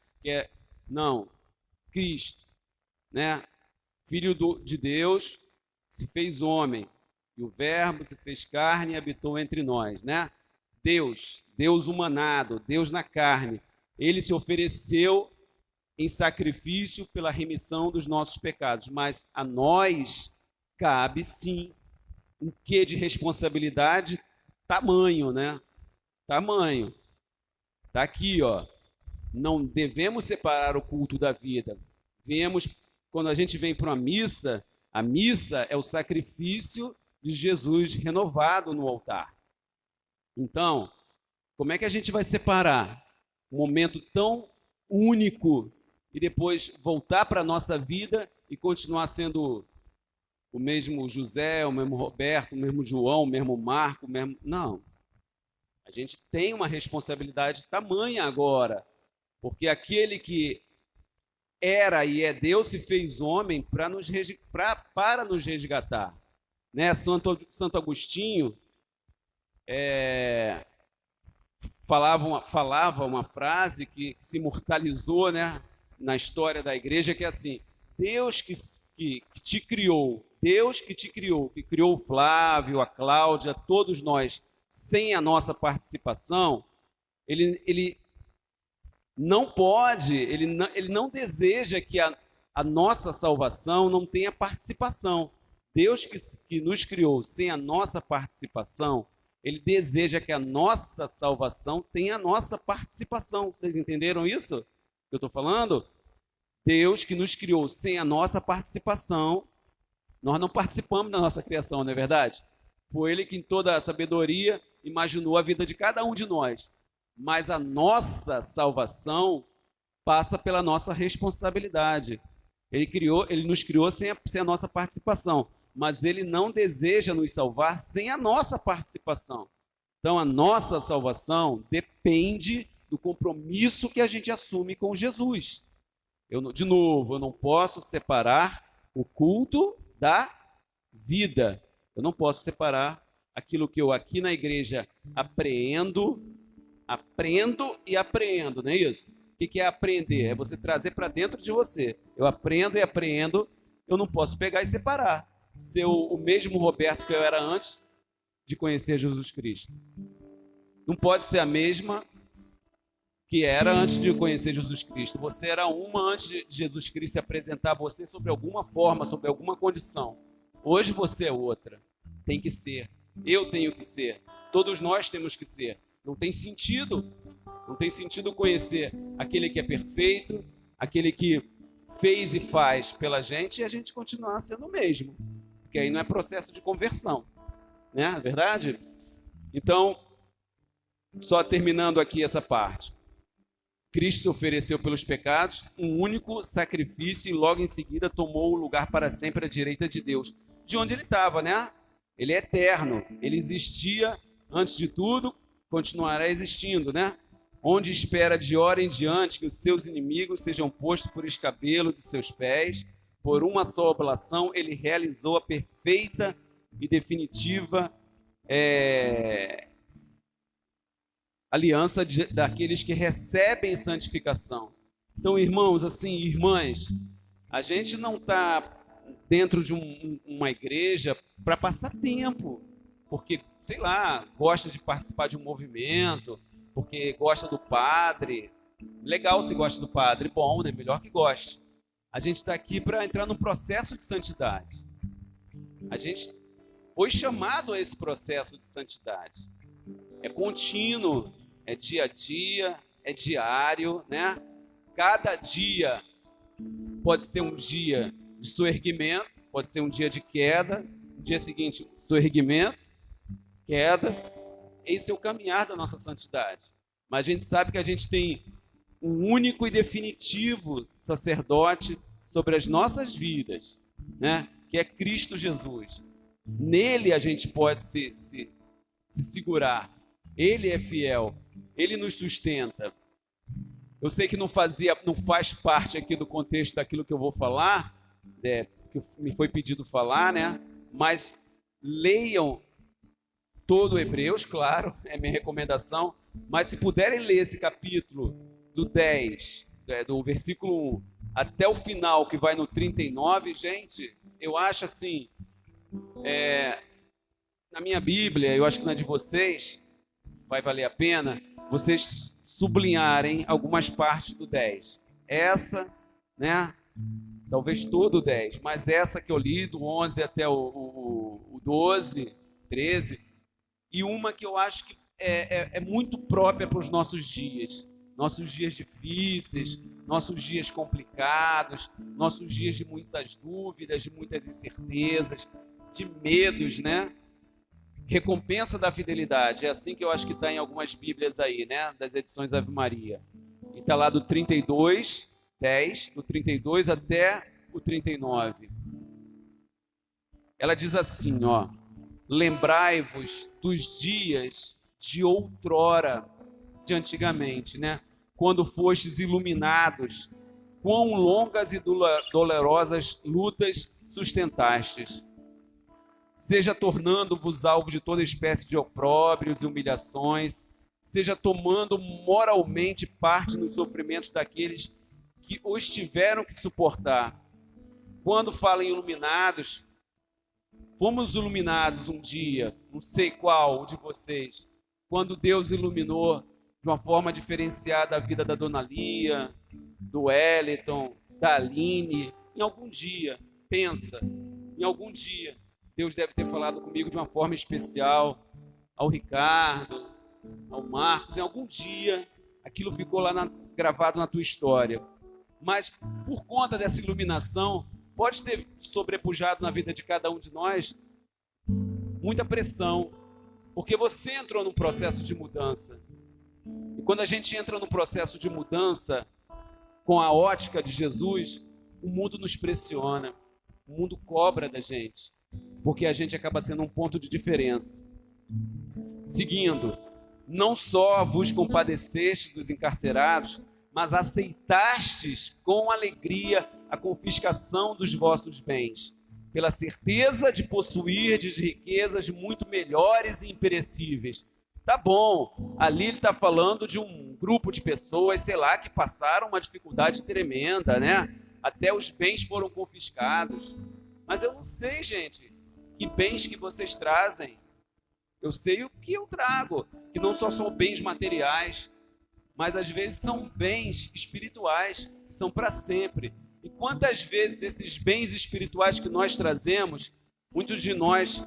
Não, Cristo, né? Filho de Deus, se fez homem. E o Verbo se fez carne e habitou entre nós, né? Deus humanado, Deus na carne. Ele se ofereceu em sacrifício pela remissão dos nossos pecados. Mas a nós cabe, sim, um quê de responsabilidade tamanho, né? Tamanho. Tá aqui, ó. Não devemos separar o culto da vida. Quando a gente vem para uma missa, a missa é o sacrifício de Jesus renovado no altar. Então, como é que a gente vai separar um momento tão único e depois voltar para a nossa vida e continuar sendo o mesmo José, o mesmo Roberto, o mesmo João, o mesmo Marco, o mesmo... Não. A gente tem uma responsabilidade tamanha agora, porque aquele que era e é Deus se fez homem para nos resgatar. Né? Santo Agostinho falava uma frase que se imortalizou, né, na história da igreja, que é assim: Deus que te criou, Deus que te criou, que criou o Flávio, a Cláudia, todos nós, sem a nossa participação, ele não pode, ele não deseja que a nossa salvação não tenha participação. Deus que nos criou sem a nossa participação, ele deseja que a nossa salvação tenha a nossa participação. Vocês entenderam isso que eu estou falando? Deus que nos criou sem a nossa participação, nós não participamos da nossa criação, não é verdade? Foi ele que em toda a sabedoria imaginou a vida de cada um de nós. Mas a nossa salvação passa pela nossa responsabilidade. Ele nos criou sem a nossa participação, mas ele não deseja nos salvar sem a nossa participação. Então, a nossa salvação depende do compromisso que a gente assume com Jesus. Eu não posso separar o culto da vida. Eu não posso separar aquilo que eu aqui na igreja aprendo e apreendo, não é isso? O que é aprender? É você trazer para dentro de você. Eu aprendo e apreendo, eu não posso pegar e separar. Ser o mesmo Roberto que eu era antes de conhecer Jesus Cristo. Não pode ser a mesma que era antes de conhecer Jesus Cristo. Você era uma antes de Jesus Cristo se apresentar a você sobre alguma forma, sobre alguma condição. Hoje você é outra. Tem que ser. Eu tenho que ser. Todos nós temos que ser. Não tem sentido conhecer aquele que é perfeito, aquele que fez e faz pela gente e a gente continuar sendo o mesmo. Porque aí não é processo de conversão. Né? É verdade? Então, só terminando aqui essa parte. Cristo se ofereceu pelos pecados, um único sacrifício, e logo em seguida tomou o lugar para sempre à direita de Deus. De onde ele estava, né? Ele é eterno, ele existia antes de tudo, continuará existindo, né? Onde espera de hora em diante que os seus inimigos sejam postos por escabelo de seus pés, por uma só oblação ele realizou a perfeita e definitiva aliança daqueles que recebem santificação. Então, irmãos, assim, irmãs, a gente não está dentro de uma igreja para passar tempo, porque, sei lá, gosta de participar de um movimento, porque gosta do padre. Legal se gosta do padre, bom, né? Melhor que goste. A gente está aqui para entrar num processo de santidade. A gente foi chamado a esse processo de santidade. É contínuo, é dia a dia, é diário, né? Cada dia pode ser um dia de soerguimento, pode ser um dia de queda, no dia seguinte, soerguimento, queda. Esse é o caminhar da nossa santidade. Mas a gente sabe que a gente tem um único e definitivo sacerdote sobre as nossas vidas, né? Que é Cristo Jesus. Nele a gente pode se segurar. Ele é fiel. Ele nos sustenta. Eu sei que não faz parte aqui do contexto daquilo que eu vou falar, que me foi pedido falar, né? Mas leiam todo o Hebreus, claro, é minha recomendação. Mas se puderem ler esse capítulo do 10, do versículo 1, até o final, que vai no 39, gente, eu acho assim, na minha Bíblia, eu acho que na de vocês, vai valer a pena vocês sublinharem algumas partes do 10. Essa, né? Talvez todo o 10, mas essa que eu li, do 11 até o 12, 13, e uma que eu acho que é muito própria para os nossos dias difíceis, nossos dias complicados, nossos dias de muitas dúvidas, de muitas incertezas, de medos, né? Recompensa da fidelidade, é assim que eu acho que está em algumas Bíblias aí, né? Das edições Ave Maria. E está lá do 32, 10, do 32 até o 39. Ela diz assim, ó: lembrai-vos dos dias de outrora, de antigamente, né? Quando fostes iluminados, quão longas e dolorosas lutas sustentastes, seja tornando-vos alvo de toda espécie de opróbrios e humilhações, seja tomando moralmente parte nos sofrimentos daqueles que os tiveram que suportar. Quando falam iluminados, fomos iluminados um dia, não sei qual de vocês, quando Deus iluminou de uma forma diferenciada a vida da Dona Lia, do Wellington, da Aline. Em algum dia, pensa, em algum dia, Deus deve ter falado comigo de uma forma especial, ao Ricardo, ao Marcos. Em algum dia, aquilo ficou lá gravado na tua história. Mas, por conta dessa iluminação, pode ter sobrepujado na vida de cada um de nós muita pressão, porque você entrou num processo de mudança. E quando a gente entra num processo de mudança com a ótica de Jesus, o mundo nos pressiona, o mundo cobra da gente, porque a gente acaba sendo um ponto de diferença. Seguindo, não só vos compadecestes dos encarcerados, mas aceitastes com alegria a confiscação dos vossos bens, pela certeza de possuirdes riquezas muito melhores e imperecíveis. Tá bom, ali ele está falando de um grupo de pessoas, sei lá, que passaram uma dificuldade tremenda, né? Até os bens foram confiscados. Mas eu não sei, gente, que bens que vocês trazem. Eu sei o que eu trago, que não só são bens materiais, mas às vezes são bens espirituais, que são para sempre. E quantas vezes esses bens espirituais que nós trazemos, muitos de nós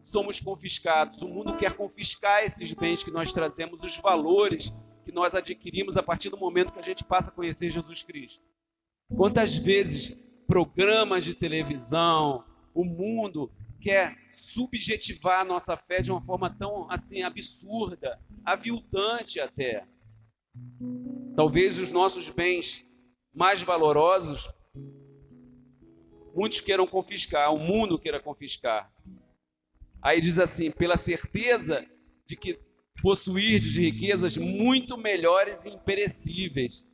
somos confiscados. O mundo quer confiscar esses bens que nós trazemos, os valores que nós adquirimos a partir do momento que a gente passa a conhecer Jesus Cristo. Quantas vezes programas de televisão, o mundo quer subjetivar a nossa fé de uma forma tão assim absurda, aviltante até. Talvez os nossos bens mais valorosos, muitos queiram confiscar, o mundo queira confiscar. Aí diz assim, pela certeza de que possuirdes riquezas muito melhores e imperecíveis.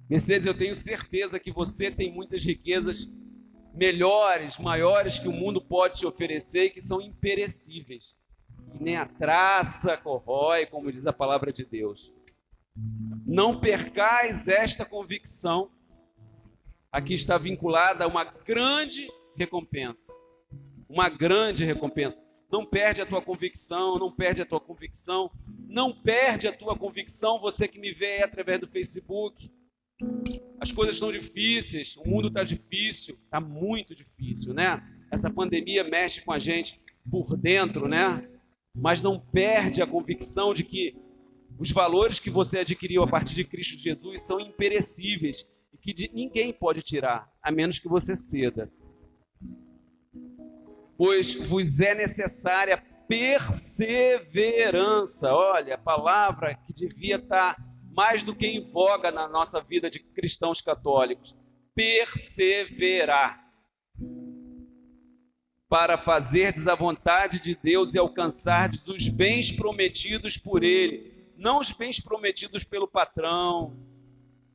Mercedes, eu tenho certeza que você tem muitas riquezas melhores, maiores que o mundo pode te oferecer e que são imperecíveis, que nem a traça corrói, como diz a palavra de Deus. Não percais esta convicção, aqui está vinculada a uma grande recompensa. Uma grande recompensa. Não perde a tua convicção, não perde a tua convicção, não perde a tua convicção, você que me vê aí através do Facebook. As coisas estão difíceis, o mundo está difícil, está muito difícil, né? Essa pandemia mexe com a gente por dentro, né? Mas não perde a convicção de que os valores que você adquiriu a partir de Cristo Jesus são imperecíveis e que ninguém pode tirar, a menos que você ceda. Pois vos é necessária perseverança. Olha, a palavra que devia estar mais do que em voga na nossa vida de cristãos católicos. Perseverar. Para fazerdes a vontade de Deus e alcançardes os bens prometidos por Ele. Não os bens prometidos pelo patrão,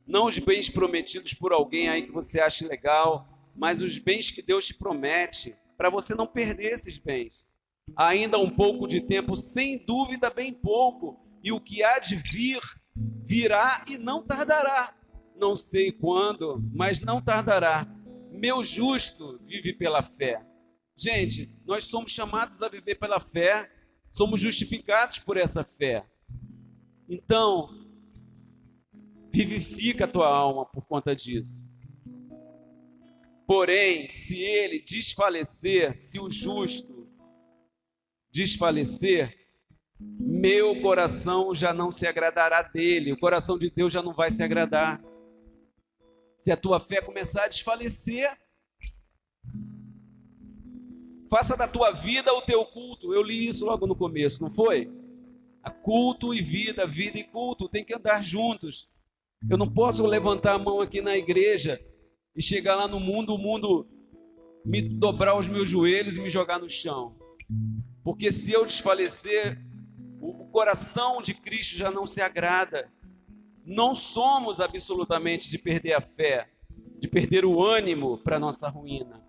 não os bens prometidos por alguém aí que você acha legal, mas os bens que Deus te promete, para você não perder esses bens. Ainda um pouco de tempo, sem dúvida, bem pouco, e o que há de vir, virá e não tardará. Não sei quando, mas não tardará. Meu justo vive pela fé. Gente, nós somos chamados a viver pela fé, somos justificados por essa fé. Então, vivifica a tua alma por conta disso. Porém, se ele desfalecer, se o justo desfalecer, meu coração já não se agradará dele, o coração de Deus já não vai se agradar. Se a tua fé começar a desfalecer, faça da tua vida o teu culto. Eu li isso logo no começo, não foi? A culto e vida, vida e culto tem que andar juntos. Eu não posso levantar a mão aqui na igreja e chegar lá no mundo, o mundo me dobrar os meus joelhos e me jogar no chão. Porque se eu desfalecer, o coração de Cristo já não se agrada. Não somos absolutamente de perder a fé, de perder o ânimo para a nossa ruína.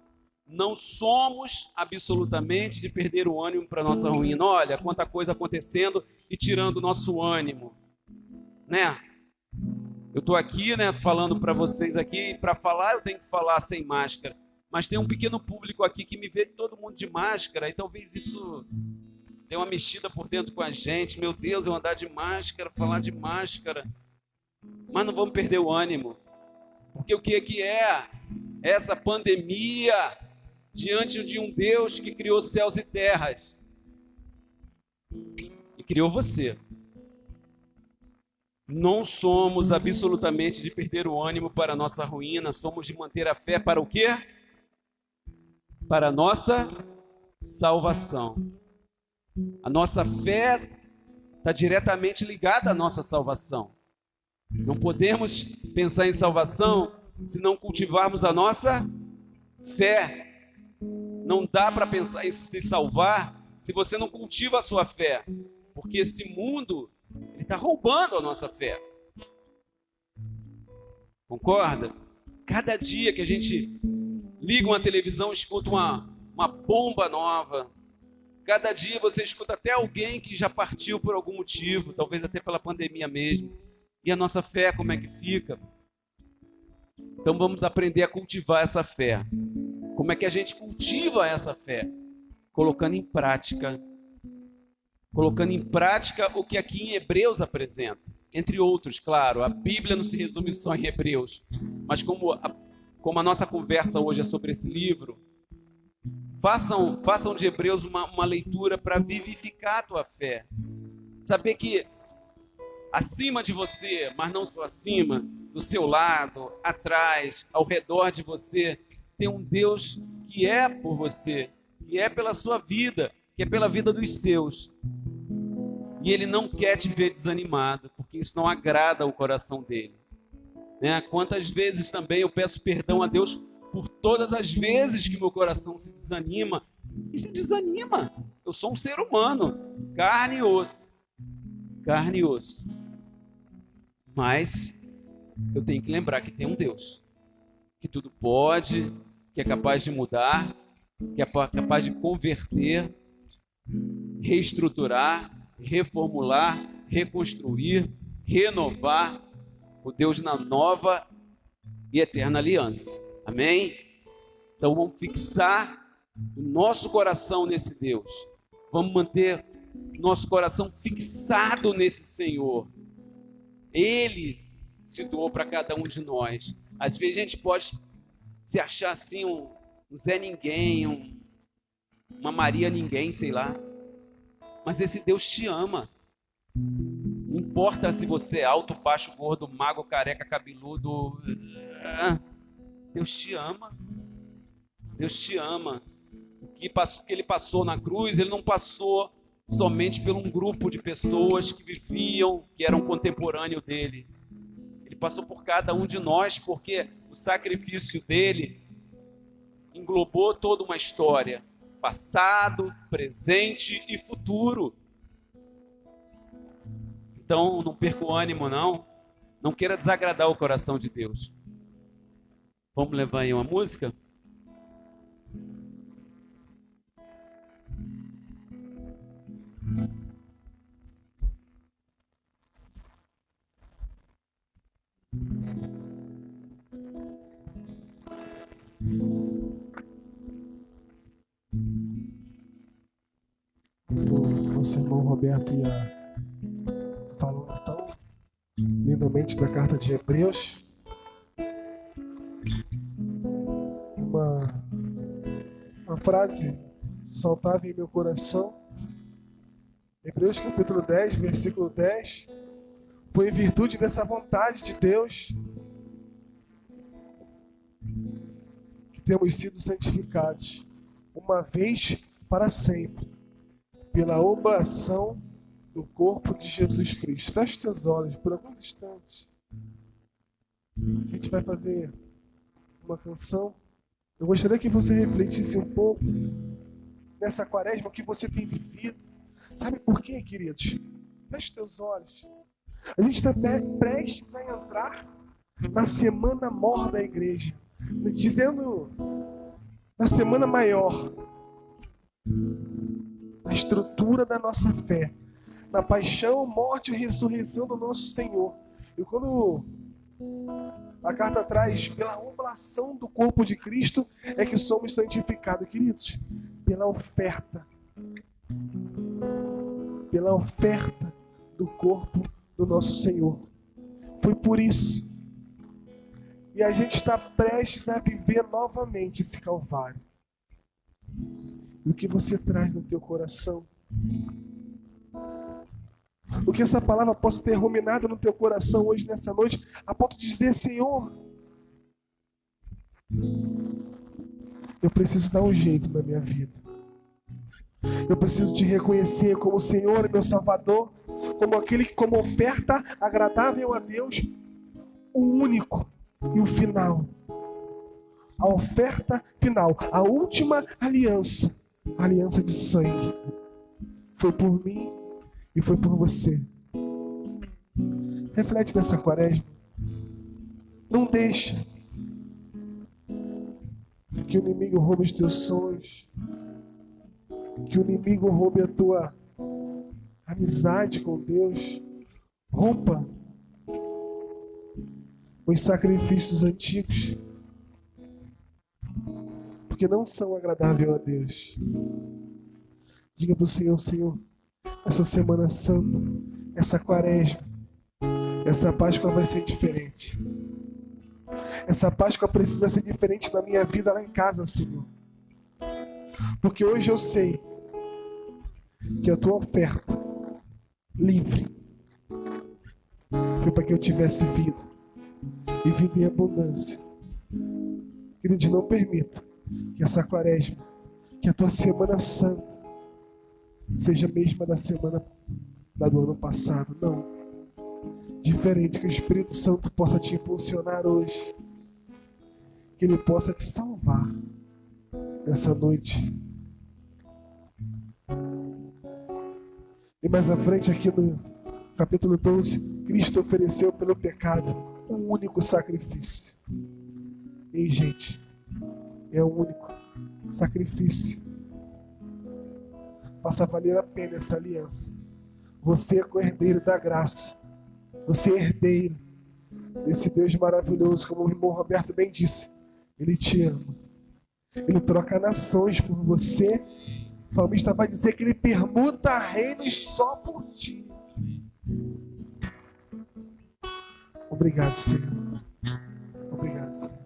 Não somos absolutamente de perder o ânimo para a nossa ruína. Olha quanta coisa acontecendo e tirando o nosso ânimo, né? Eu estou aqui, né, falando para vocês aqui, para falar eu tenho que falar sem máscara, mas tem um pequeno público aqui que me vê todo mundo de máscara, e talvez isso dê uma mexida por dentro com a gente. Meu Deus, eu andar de máscara, falar de máscara, mas não vamos perder o ânimo, porque o que é essa pandemia diante de um Deus que criou céus e terras e criou você? Não somos absolutamente de perder o ânimo para a nossa ruína, somos de manter a fé para o quê? Para a nossa salvação. A nossa fé está diretamente ligada à nossa salvação. Não podemos pensar em salvação se não cultivarmos a nossa fé. Não dá para pensar em se salvar se você não cultiva a sua fé, porque esse mundo ele está roubando a nossa fé. Concorda? Cada dia que a gente liga uma televisão, escuta uma bomba nova. Cada dia você escuta até alguém que já partiu por algum motivo, talvez até pela pandemia mesmo. E a nossa fé, como é que fica? Então vamos aprender a cultivar essa fé. Como é que a gente cultiva essa fé? Colocando em prática. Colocando em prática o que aqui em Hebreus apresenta. Entre outros, claro, a Bíblia não se resume só em Hebreus. Mas como a nossa conversa hoje é sobre esse livro, façam de Hebreus uma leitura para vivificar a tua fé. Saber que acima de você, mas não só acima, do seu lado, atrás, ao redor de você, tem um Deus que é por você, que é pela sua vida, que é pela vida dos seus. E Ele não quer te ver desanimado, porque isso não agrada o coração dele. Né? Quantas vezes também eu peço perdão a Deus por todas as vezes que meu coração se desanima. E se desanima. Eu sou um ser humano, carne e osso. Carne e osso. Mas eu tenho que lembrar que tem um Deus que tudo pode, que é capaz de mudar, que é capaz de converter, reestruturar, reformular, reconstruir, renovar, o Deus na nova e eterna aliança. Amém? Então vamos fixar o nosso coração nesse Deus. Vamos manter nosso coração fixado nesse Senhor. Ele se doou para cada um de nós. Às vezes a gente pode se achar assim um Zé Ninguém, uma Maria Ninguém, sei lá. Mas esse Deus te ama. Não importa se você é alto, baixo, gordo, magro, careca, cabeludo. Deus te ama. Deus te ama. que ele passou na cruz, ele não passou somente por um grupo de pessoas que viviam, que eram contemporâneos dele. Ele passou por cada um de nós, porque o sacrifício dele englobou toda uma história, passado, presente e futuro. Então, não perca o ânimo, não. Não queira desagradar o coração de Deus. Vamos levar aí uma música? O nosso irmão Roberto ia falando tão lindamente da carta de Hebreus. Uma frase saltava em meu coração. Hebreus capítulo 10, versículo 10. Foi em virtude dessa vontade de Deus que temos sido santificados, uma vez para sempre, pela oblação do corpo de Jesus Cristo. Feche teus olhos por alguns instantes. A gente vai fazer uma canção. Eu gostaria que você refletisse um pouco nessa quaresma que você tem vivido. Sabe por quê, queridos? Feche teus olhos. A gente está prestes a entrar na semana maior da igreja, dizendo na semana maior, na estrutura da nossa fé, na paixão, morte e ressurreição do nosso Senhor. E quando a carta traz pela oblação do corpo de Cristo é que somos santificados, queridos, pela oferta do corpo do nosso Senhor. Foi por isso. E a gente está prestes a viver novamente esse Calvário. E o que você traz no teu coração? O que essa palavra possa ter ruminado no teu coração hoje, nessa noite, a ponto de dizer: Senhor, eu preciso dar um jeito na minha vida. Eu preciso te reconhecer como Senhor e meu Salvador, como aquele que, como oferta agradável a Deus, o único e o final. A oferta final, a última aliança, a aliança de sangue, foi por mim e foi por você. Reflete nessa quaresma. Não deixa que o inimigo roube os teus sonhos, que o inimigo roube a tua amizade com Deus. Rompa os sacrifícios antigos, porque não são agradáveis a Deus. Diga para o Senhor: Senhor, essa Semana Santa, essa quaresma, essa Páscoa vai ser diferente. Essa Páscoa precisa ser diferente na minha vida lá em casa, Senhor. Porque hoje eu sei que a tua oferta livre foi para que eu tivesse vida e vida em abundância. Querido, não permita que essa quaresma, que a tua Semana Santa seja a mesma da semana do ano passado. Não. Diferente, que o Espírito Santo possa te impulsionar hoje, que Ele possa te salvar nessa noite. E mais à frente, aqui no capítulo 12, Cristo ofereceu pelo pecado um único sacrifício. Ei, gente, é o único sacrifício. Faça valer a pena essa aliança. Você é co-herdeiro da graça. Você é herdeiro desse Deus maravilhoso, como o irmão Roberto bem disse. Ele te ama. Ele troca nações por você. O salmista vai dizer que ele permuta reinos só por ti. Obrigado, Senhor. Obrigado, Senhor.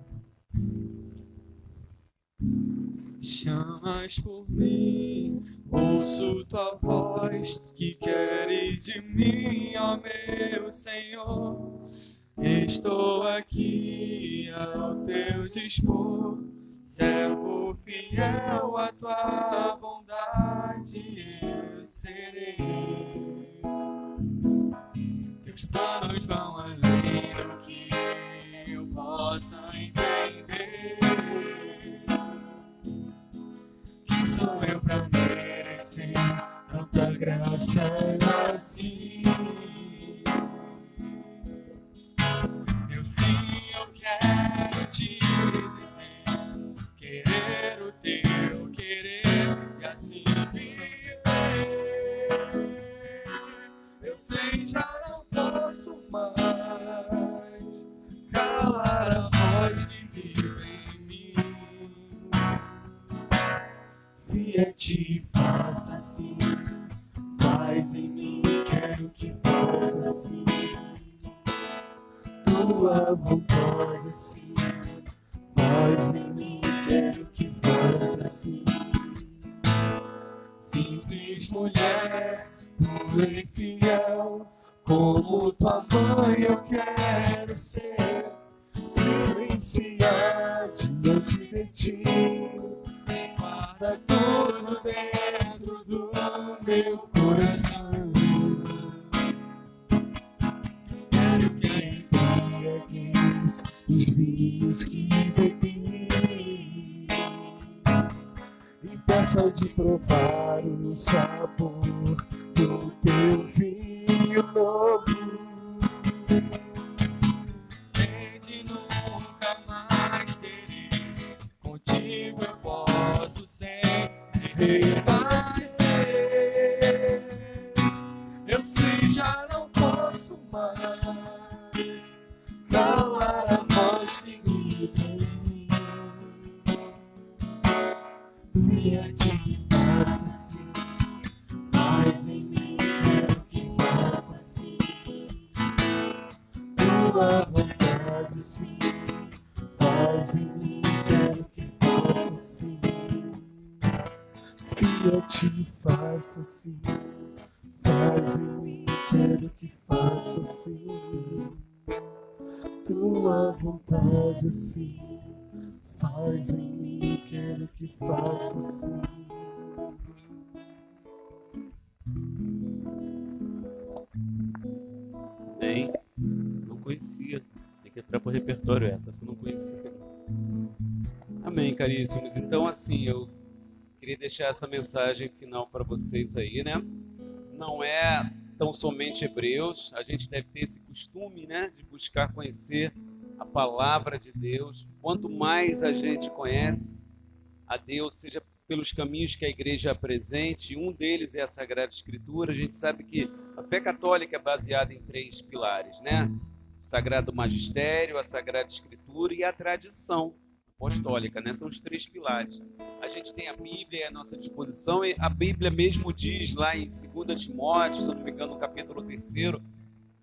Chamas por mim, ouço tua voz, que queres de mim, ó meu Senhor. Estou aqui ao teu dispor, servo fiel à tua bondade eu serei. Teus planos vão além do que eu possa entender. Quem sou eu pra merecer tanta graça assim? Eu sim, eu quero te dizer, querer o teu querer e assim viver. Eu sei, já não posso mais calar a voz que vive em mim. Fiat, faça assim, faz em mim, quero que faça assim. Tua vontade assim, faz em mim, quero que faça assim. Simples mulher, pura e fiel, como tua mãe eu quero ser. Silenciar diante de ti, guarda tudo dentro do meu coração. Quero que embriagueis os vinhos que bebi e peça de provar o sabor do teu vinho novo. Sede nunca mais terei, contigo eu posso sempre reabastecer. Eu sei, já não posso mais calar a voz que vive em mim. Fiat, faça assim, faz em mim, quero que faça assim. Tua vontade sim, faz em mim, quero que faça assim. Fiat, faça assim, faz em mim, quero que faça assim. Tua vontade assim, faz em mim, quero que faça assim. Bem, não conhecia. Tem que entrar pro repertório essa eu não conhecia. Amém, caríssimos. Então, assim, eu queria deixar essa mensagem final para vocês aí, né? Não é tão somente Hebreus, a gente deve ter esse costume, né, de buscar conhecer a palavra de Deus. Quanto mais a gente conhece a Deus, seja pelos caminhos que a igreja apresente, um deles é a Sagrada Escritura. A gente sabe que a fé católica é baseada em 3 pilares, né? O Sagrado Magistério, a Sagrada Escritura e a tradição apostólica, né? São os 3 pilares. A gente tem a Bíblia à nossa disposição, e a Bíblia mesmo diz lá em 2 Timóteo, se eu não me engano, no capítulo 3º,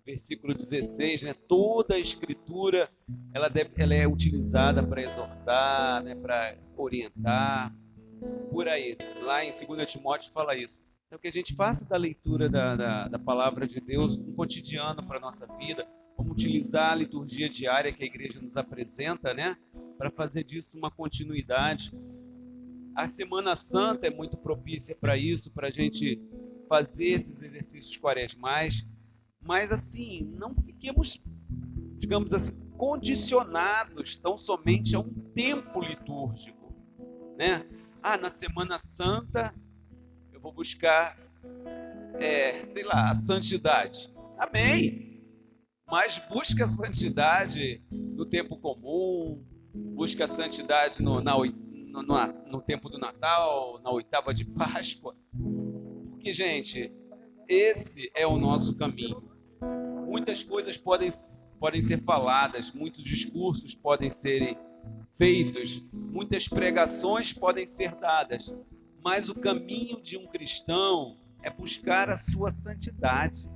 versículo 16, né? Toda a Escritura ela é utilizada para exortar, né? Para orientar, por aí. Lá em 2 Timóteo fala isso. Então, que a gente faça da leitura da palavra de Deus um cotidiano para a nossa vida. Vamos utilizar a liturgia diária que a igreja nos apresenta, né? Para fazer disso uma continuidade. A Semana Santa é muito propícia para isso, para a gente fazer esses exercícios quaresmais. Mas, assim, não fiquemos, digamos assim, condicionados tão somente a um tempo litúrgico, né? Ah, na Semana Santa eu vou buscar, sei lá, a santidade. Amém! Mas busca a santidade no tempo comum, busca a santidade no tempo do Natal, na oitava de Páscoa. Porque, gente, esse é o nosso caminho. Muitas coisas podem ser faladas, muitos discursos podem ser feitos, muitas pregações podem ser dadas, mas o caminho de um cristão é buscar a sua santidade.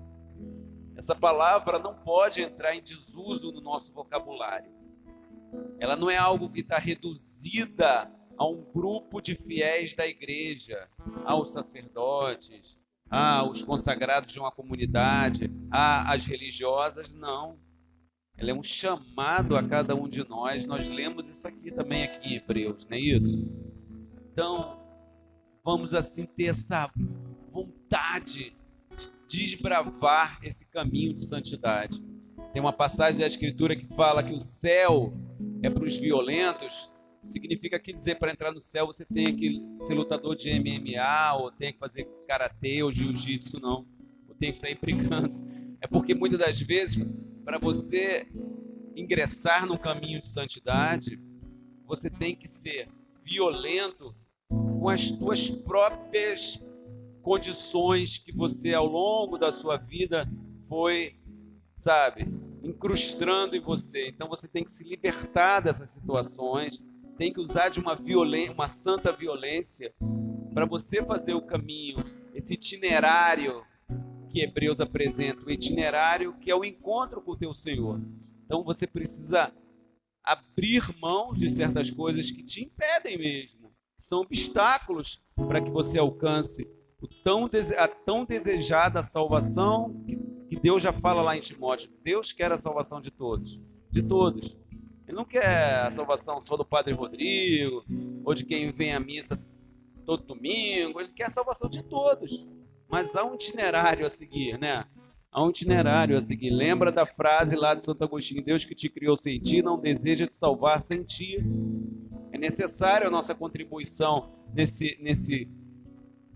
Essa palavra não pode entrar em desuso no nosso vocabulário. Ela não é algo que está reduzida a um grupo de fiéis da igreja, aos sacerdotes, aos consagrados de uma comunidade, às religiosas, não. ela é um chamado a cada um de nós. Nós lemos isso aqui também aqui em Hebreus, não é isso? Então, vamos assim ter essa vontade de desbravar esse caminho de santidade. Tem uma passagem da Escritura que fala que o céu é para os violentos. Significa que dizer para entrar no céu você tem que ser lutador de MMA, ou tem que fazer karatê ou jiu-jitsu, não. Ou tem que sair brigando. É porque muitas das vezes, para você ingressar no caminho de santidade, você tem que ser violento com as tuas próprias condições que você, ao longo da sua vida, foi, incrustando em você. Então você tem que se libertar dessas situações, tem que usar de uma santa violência para você fazer o caminho, esse itinerário que Hebreus apresenta, o itinerário que é o encontro com o teu Senhor. Então você precisa abrir mão de certas coisas que te impedem mesmo, que são obstáculos para que você alcance a tão desejada salvação que Deus já fala lá em Timóteo. Deus quer a salvação de todos, de todos. Ele não quer a salvação só do Padre Rodrigo, ou de quem vem à missa todo domingo. Ele quer a salvação de todos. Mas há um itinerário a seguir, né? Há um itinerário a seguir. Lembra da frase lá de Santo Agostinho: Deus que te criou sem ti, não deseja te salvar sem ti. É necessária a nossa contribuição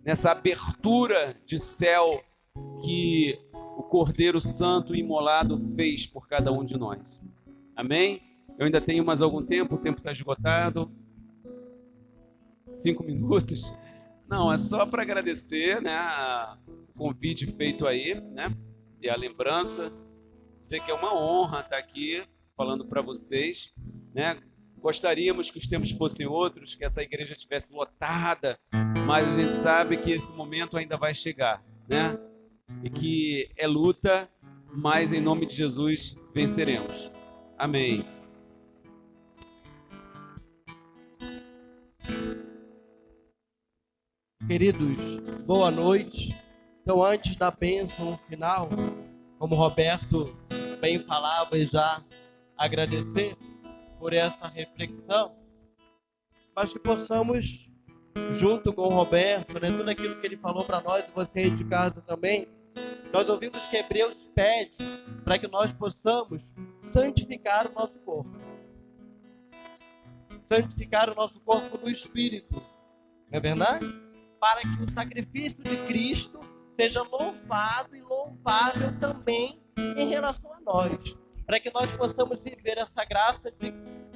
nessa abertura de céu que o Cordeiro Santo imolado fez por cada um de nós. Amém? Eu ainda tenho mais algum tempo, o tempo está esgotado. 5 minutos. Não, é só para agradecer, né, o convite feito aí, né, e a lembrança. Sei que é uma honra estar aqui falando para vocês, né. Gostaríamos que os tempos fossem outros, que essa igreja estivesse lotada, mas a gente sabe que esse momento ainda vai chegar, né, e que é luta, mas em nome de Jesus venceremos. Amém. Queridos, boa noite. Então, antes da bênção final, como o Roberto bem falava, e já agradecer por essa reflexão, mas que possamos, junto com o Roberto, né, tudo aquilo que ele falou para nós, você aí de casa também, nós ouvimos que Hebreus pede para que nós possamos santificar o nosso corpo. Santificar o nosso corpo no Espírito. Não é verdade? Para que o sacrifício de Cristo seja louvado e louvável também em relação a nós. Para que nós possamos viver essa graça de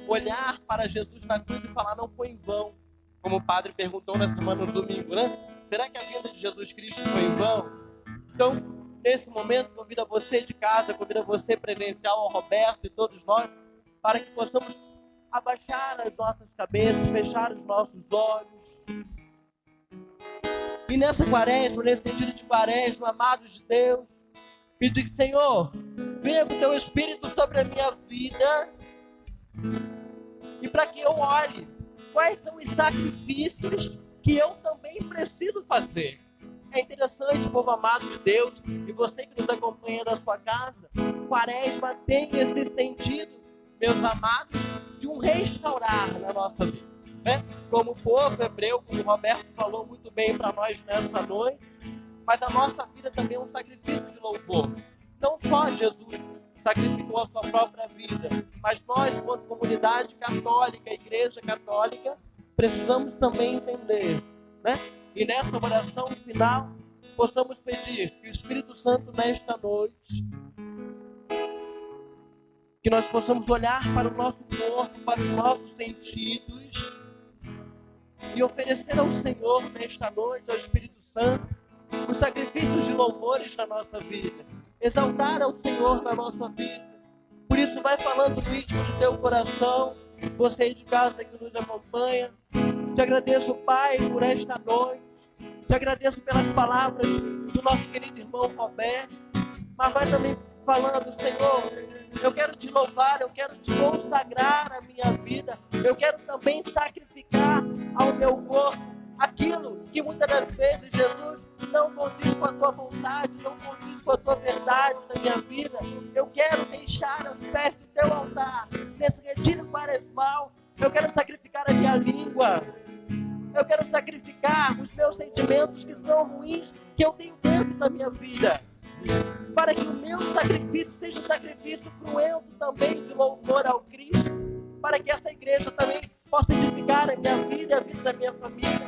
olhar para Jesus na cruz e falar: não foi em vão. Como o padre perguntou na semana do domingo, né? Será que a vinda de Jesus Cristo foi em vão? Então, nesse momento, convido a você de casa, convido a você presencial, ao Roberto e todos nós, para que possamos abaixar as nossas cabeças, fechar os nossos olhos. E nessa quaresma, nesse sentido de quaresma, amados de Deus, pedir que, Senhor, venha com o teu Espírito sobre a minha vida, e para que eu olhe quais são os sacrifícios que eu também preciso fazer. É interessante, povo amado de Deus, e você que nos acompanha da sua casa, quaresma tem esse sentido, meus amados, de um restaurar na nossa vida. Né? Como o povo hebreu, como o Roberto falou muito bem para nós nessa noite, mas a nossa vida também é um sacrifício de louvor. Não só Jesus sacrificou a sua própria vida, mas nós, quanto comunidade católica, igreja católica, precisamos também entender, né? E nessa oração final, possamos pedir que o Espírito Santo, nesta noite, que nós possamos olhar para o nosso corpo, para os nossos sentidos, e oferecer ao Senhor nesta noite, ao Espírito Santo, os sacrifícios de louvores na nossa vida. Exaltar ao Senhor na nossa vida. Por isso, vai falando no íntimo do teu coração, você aí de casa que nos acompanha. Te agradeço, Pai, por esta noite. Te agradeço pelas palavras do nosso querido irmão Roberto. Mas vai também falando: Senhor, eu quero te louvar, eu quero te consagrar a minha vida. Eu quero também sacrificar ao meu corpo aquilo que muitas das vezes, Jesus, não condiz com a tua vontade, não condiz com a tua verdade na minha vida. Eu quero deixar aos pés do Quaresmal, eu quero sacrificar a minha língua. Eu quero sacrificar os meus sentimentos que são ruins, que eu tenho dentro da minha vida. Para que o meu sacrifício seja um sacrifício cruento também de louvor ao Cristo. Para que essa igreja também possa edificar a minha vida e a vida da minha família.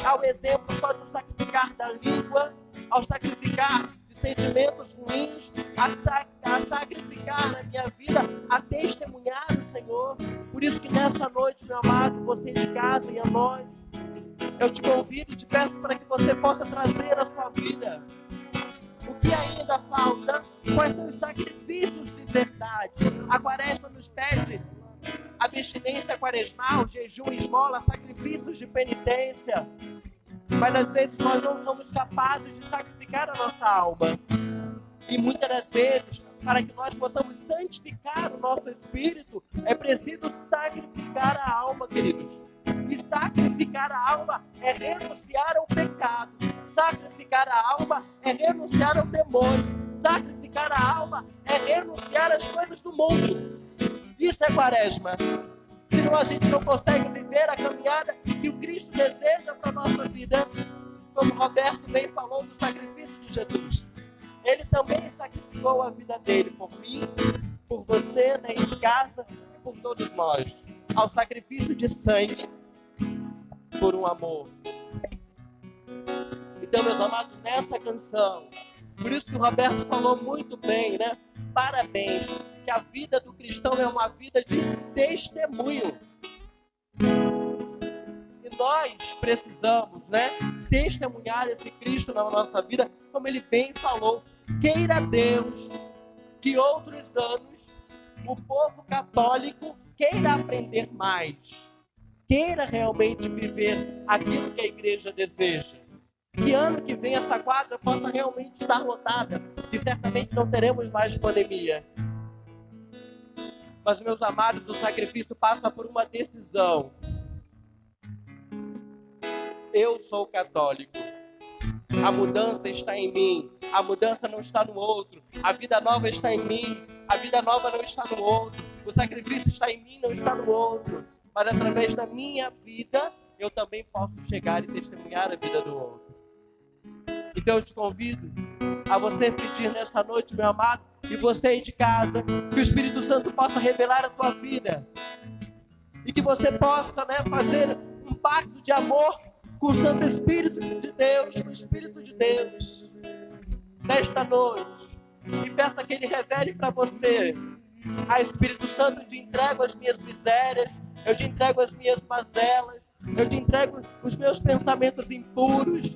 Ao exemplo só de sacrificar da língua, ao sacrificar de sentimentos ruins, a sacrificar na minha vida, a testemunhar o Senhor. Por isso que nessa noite, meu amado, você de casa e a nós, eu te convido e te peço para que você possa trazer a sua vida. O que ainda falta? Quais são os sacrifícios de verdade? A Quaresma nos pede abstinência quaresmal, jejum, esmola, sacrifícios de penitência. Mas às vezes nós não somos capazes de sacrificar a nossa alma. E muitas das vezes, para que nós possamos santificar o nosso espírito, é preciso sacrificar a alma, queridos. E sacrificar a alma é renunciar ao pecado. Sacrificar a alma é renunciar ao demônio. Sacrificar a alma é renunciar às coisas do mundo. Isso é Quaresma. Senão a gente não consegue viver a caminhada que o Cristo deseja para a nossa vida. Como Roberto bem falou do sacrifício de Jesus. Ele também sacrificou a vida dele por mim, por você, né, em casa e por todos nós. Ao sacrifício de sangue por um amor. Então, meus amados, nessa canção, por isso que o Roberto falou muito bem, né? Parabéns, que a vida do cristão é uma vida de testemunho. E nós precisamos, né, testemunhar esse Cristo na nossa vida, como ele bem falou. Queira Deus que outros anos o povo católico queira aprender mais, queira realmente viver aquilo que a igreja deseja. Que ano que vem essa quadra possa realmente estar lotada e certamente não teremos mais pandemia. Mas, meus amados, o sacrifício passa por uma decisão. Eu sou católico. A mudança está em mim. A mudança não está no outro. A vida nova está em mim. A vida nova não está no outro. O sacrifício está em mim, não está no outro. Mas através da minha vida, eu também posso chegar e testemunhar a vida do outro. Então eu te convido a você pedir nessa noite, meu amado, e você aí de casa, que o Espírito Santo possa revelar a tua vida. E que você possa, né, fazer um pacto de amor com o Santo Espírito de Deus, com o Espírito de Deus, nesta noite. E peça que Ele revele para você. Espírito Santo, eu te entrego as minhas misérias, eu te entrego as minhas mazelas, eu te entrego os meus pensamentos impuros,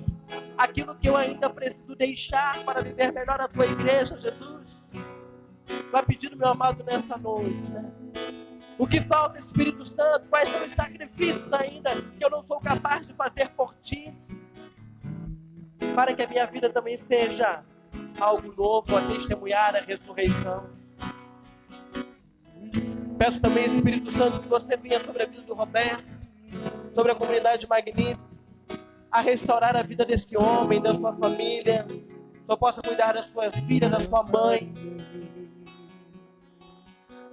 aquilo que eu ainda preciso deixar para viver melhor a tua igreja, Jesus. Vai pedindo, meu amado, nessa noite, né? O que falta, Espírito Santo? Quais são os sacrifícios ainda que eu não sou capaz de fazer por ti? Para que a minha vida também seja algo novo, a testemunhar a ressurreição. Peço também, Espírito Santo, que você venha sobre a vida do Roberto, sobre a comunidade magnífica, a restaurar a vida desse homem, da sua família, só possa cuidar da sua filha, da sua mãe.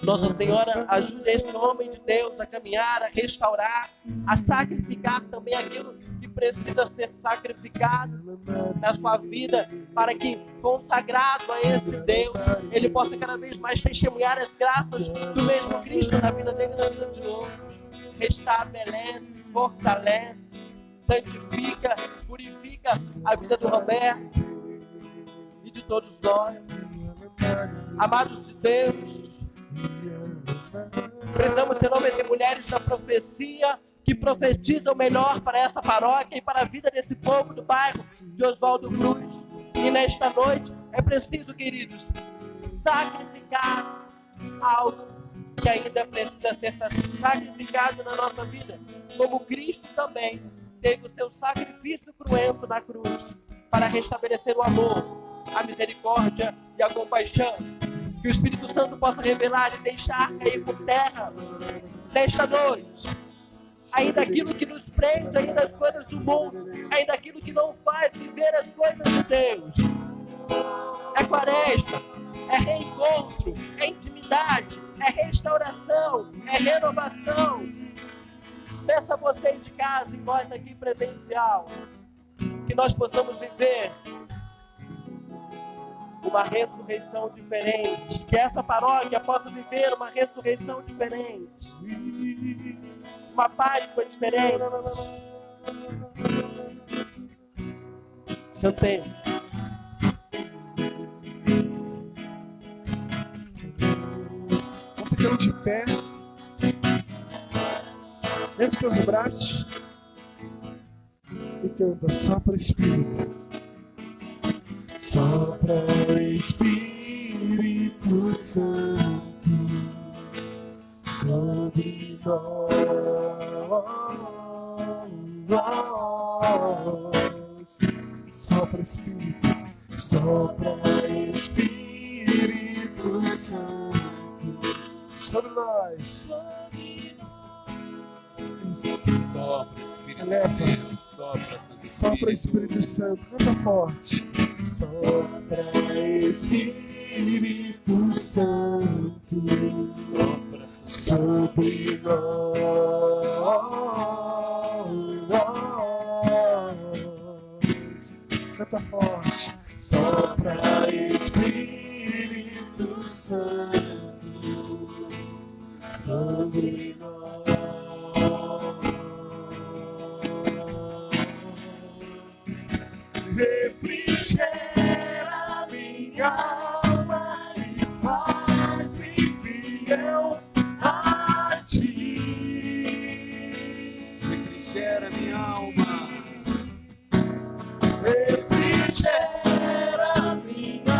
Nossa Senhora, ajude esse homem de Deus a caminhar, a restaurar, a sacrificar também aquilo que precisa ser sacrificado na sua vida, para que, consagrado a esse Deus, ele possa cada vez mais testemunhar as graças do mesmo Cristo na vida dele e na vida de outros. Restabelece, fortalece, santifica, purifica a vida do Roberto e de todos nós. Amados de Deus, precisamos ser homens e mulheres da profecia que profetizam melhor para essa paróquia e para a vida desse povo do bairro de Oswaldo Cruz. E nesta noite é preciso, queridos, sacrificar algo que ainda precisa ser sacrificado na nossa vida, como Cristo também teve o seu sacrifício cruento na cruz para restabelecer o amor, a misericórdia e a compaixão. Que o Espírito Santo possa revelar e deixar cair por terra nesta noite ainda aquilo que nos prende, ainda as coisas do mundo, ainda aquilo que não faz viver as coisas de Deus. É quaresma, é reencontro, é intimidade, é restauração, é renovação. Peça a você de casa e nós aqui presencial, que nós possamos viver uma ressurreição diferente, que essa paróquia possa viver uma ressurreição diferente, uma Páscoa diferente. Cantemos. Vamos ficando de pé. Levanta os teus braços e canta: sopra Espírito. Sopra Espírito Santo sobre nós. Sopra Espírito, sopra Espírito Santo sobre nós. Sopra, Espírito Eleva. Santo, sopra, Santo Sopra Espírito. Espírito Santo, canta forte. Sopra Espírito Santo Sopra, Santo sobre nós. Canta forte. Sopra Espírito Santo sobre nós. Refrigera minha alma e faz-me fiel a ti. refrigera minha alma. Refrigera minha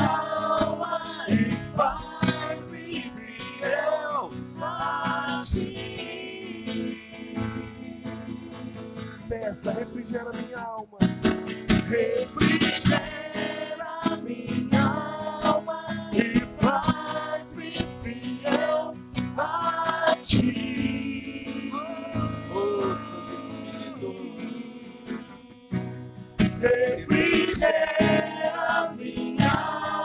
alma e faz-me fiel a ti. Peça, refrigera minha alma. Refrigera minha alma e faz-me fiel a ti. Oh, Santo Espírito. Refrigera minha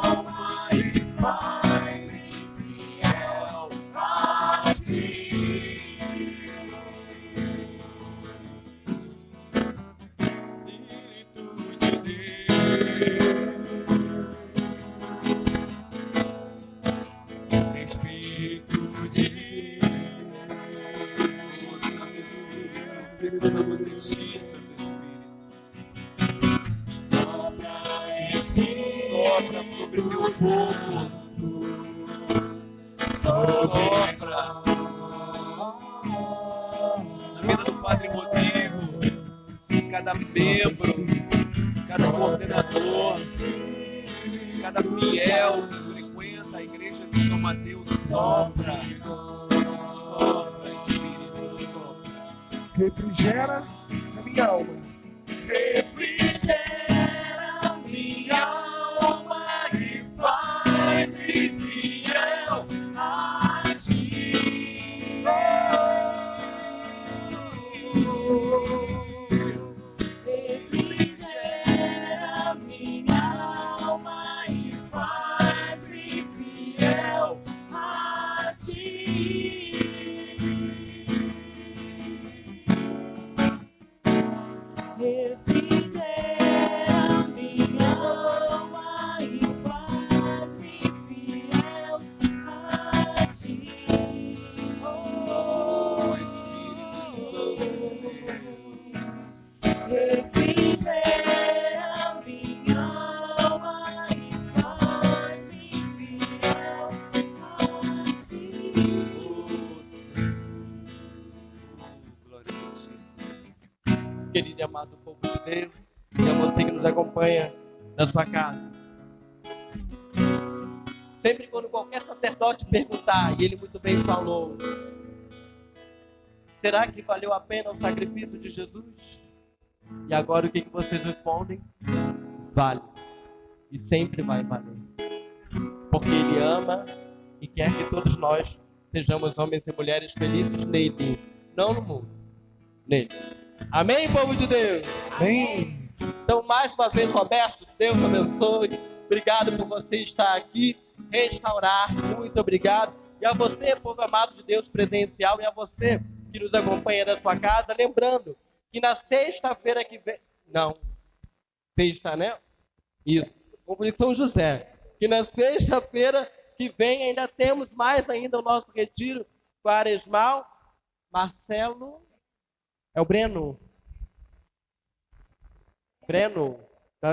alma e faz-me fiel a ti. Espírito de Deus, Santo Espírito, precisamos de ti, Santo Espírito. Sopra, Espírito, sopra sobre o meu povo. Sopra na vida do Padre Rodrigo, cada membro, cada coordenador, cada fiel que frequenta a igreja de São Mateus. Sopra, sopra, Espírito, sopra. Refrigera a minha alma. Refrigera minha alma e faz-me fiel a ti. Refrigera minha alma e faz-me fiel a ti. Refrigera minha alma e faz-me fiel a ti. Oh, Espírito Santo de Deus. Refrigera minha alma e faz-me fiel a ti. Oh, Santo. Oh, glória a ti, Santo. Querido e amado povo de Deus, e a você que nos acompanha na sua casa. Sempre quando qualquer sacerdote perguntar, e ele muito bem falou, será que valeu a pena o sacrifício de Jesus? E agora o que vocês respondem? Vale. E sempre vai valer. Porque Ele ama e quer que todos nós sejamos homens e mulheres felizes nele, não no mundo, nele. Amém, povo de Deus? Amém. Então, mais uma vez, Roberto, Deus abençoe. Obrigado por você estar aqui, restaurar, muito obrigado. E a você, povo amado de Deus presencial, e a você que nos acompanha da sua casa, lembrando que na sexta-feira que vem... Não, sexta, né? Isso, como São José. Que na sexta-feira que vem ainda temos mais ainda o nosso retiro quaresmal. Marcelo... É o Breno? Breno?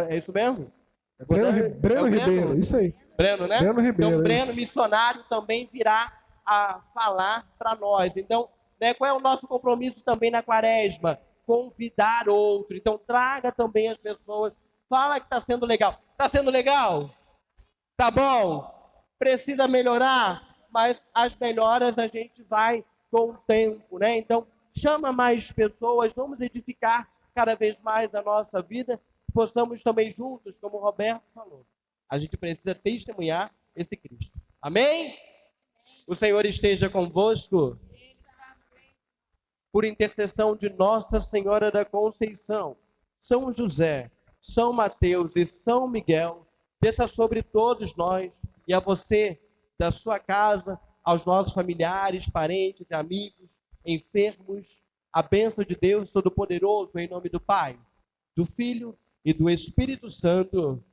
É isso mesmo? Breno Ribeiro, isso aí. Breno, né? Breno Ribeiro, então, Breno, isso. missionário, também virá a falar para nós. Então, né, qual é o nosso compromisso também na quaresma? Convidar outro. Então, traga também as pessoas. Fala que está sendo legal. Está sendo legal? Tá bom? Precisa melhorar, mas as melhoras a gente vai com o tempo, né? Então, chama mais pessoas, vamos edificar cada vez mais a nossa vida, possamos também juntos, como o Roberto falou. A gente precisa testemunhar esse Cristo. Amém? O Senhor esteja convosco. Por intercessão de Nossa Senhora da Conceição, São José, São Mateus e São Miguel, desça sobre todos nós e a você, da sua casa, aos nossos familiares, parentes, amigos, enfermos, a bênção de Deus Todo-Poderoso, em nome do Pai, do Filho e do Espírito Santo.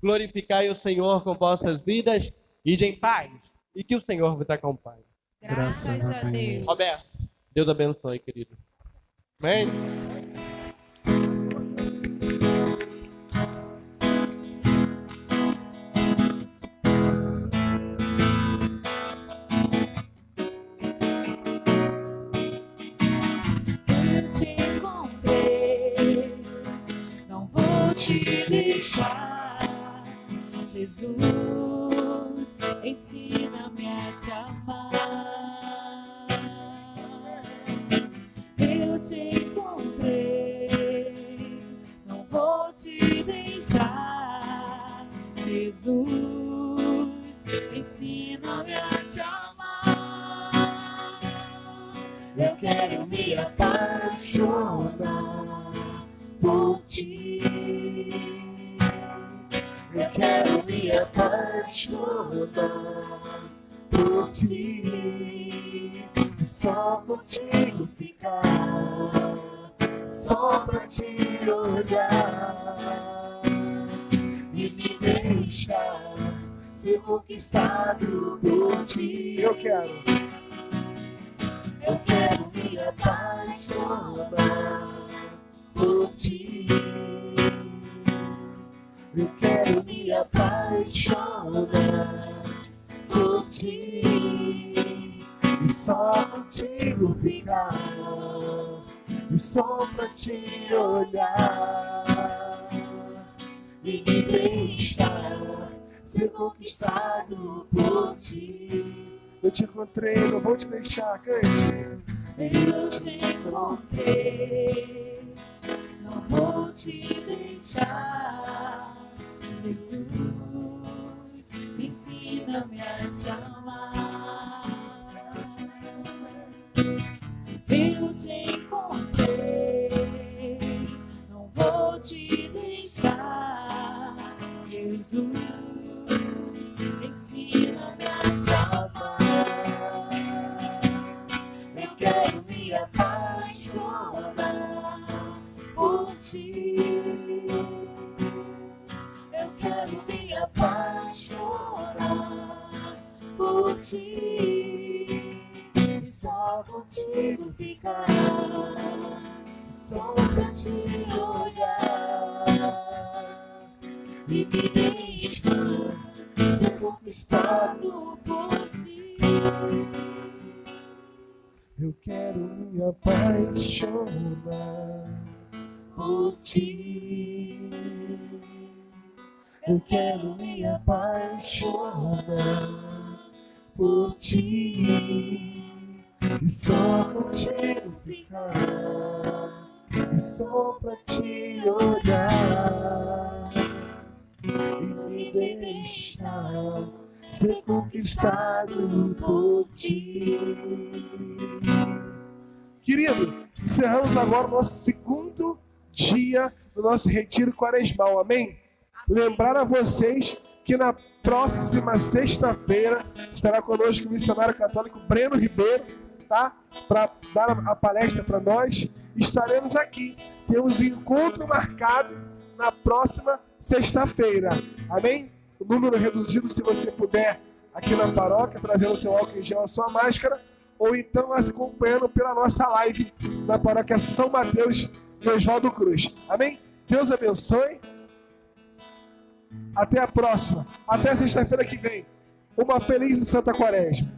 Glorificai o Senhor com vossas vidas, ide em paz, e que o Senhor vos acompanhe. Graças a Deus. Roberto, Deus abençoe, querido. Amém? Eu te encontrei, não vou te deixar. Jesus, ensina-me a te amar. Eu te encontrei, não vou te deixar. Jesus, ensina-me a te amar. Eu quero me apaixonar por ti. Eu quero me apaixonar por ti. E só contigo ficar, só pra te olhar e me deixar ser conquistado por ti. Eu quero me apaixonar por ti. Eu quero me apaixonar por ti. E só contigo ficar, e só pra te olhar e me deixar ser conquistado por ti. Eu te encontrei, não vou te deixar, cante. Eu te encontrei, não vou te deixar. Jesus, ensina-me a te amar. Eu te encontrei, não vou te deixar. Jesus, ensina-me a te amar. Eu quero me apaixonar por ti. Eu quero me apaixonar por ti. E só contigo ficar, só pra te olhar e me deixar ser conquistado por ti. Eu quero me apaixonar Por ti. Eu quero me apaixonar por ti. e só contigo ficar, e só pra te olhar e me deixar ser conquistado por ti. Querido, encerramos agora o nosso segundo dia do nosso retiro quaresmal, amém? lembrar a vocês que na próxima sexta-feira estará conosco o missionário católico Breno Ribeiro, tá? Para dar a palestra para nós. Estaremos aqui. Temos um encontro marcado na próxima sexta-feira. Amém? O número reduzido, se você puder, aqui na paróquia, trazendo seu álcool em gel, a sua máscara, ou então acompanhando pela nossa live na paróquia São Mateus de Oswaldo Cruz. Amém? Deus abençoe. Até a próxima. Até sexta-feira que vem. Uma feliz e santa quaresma.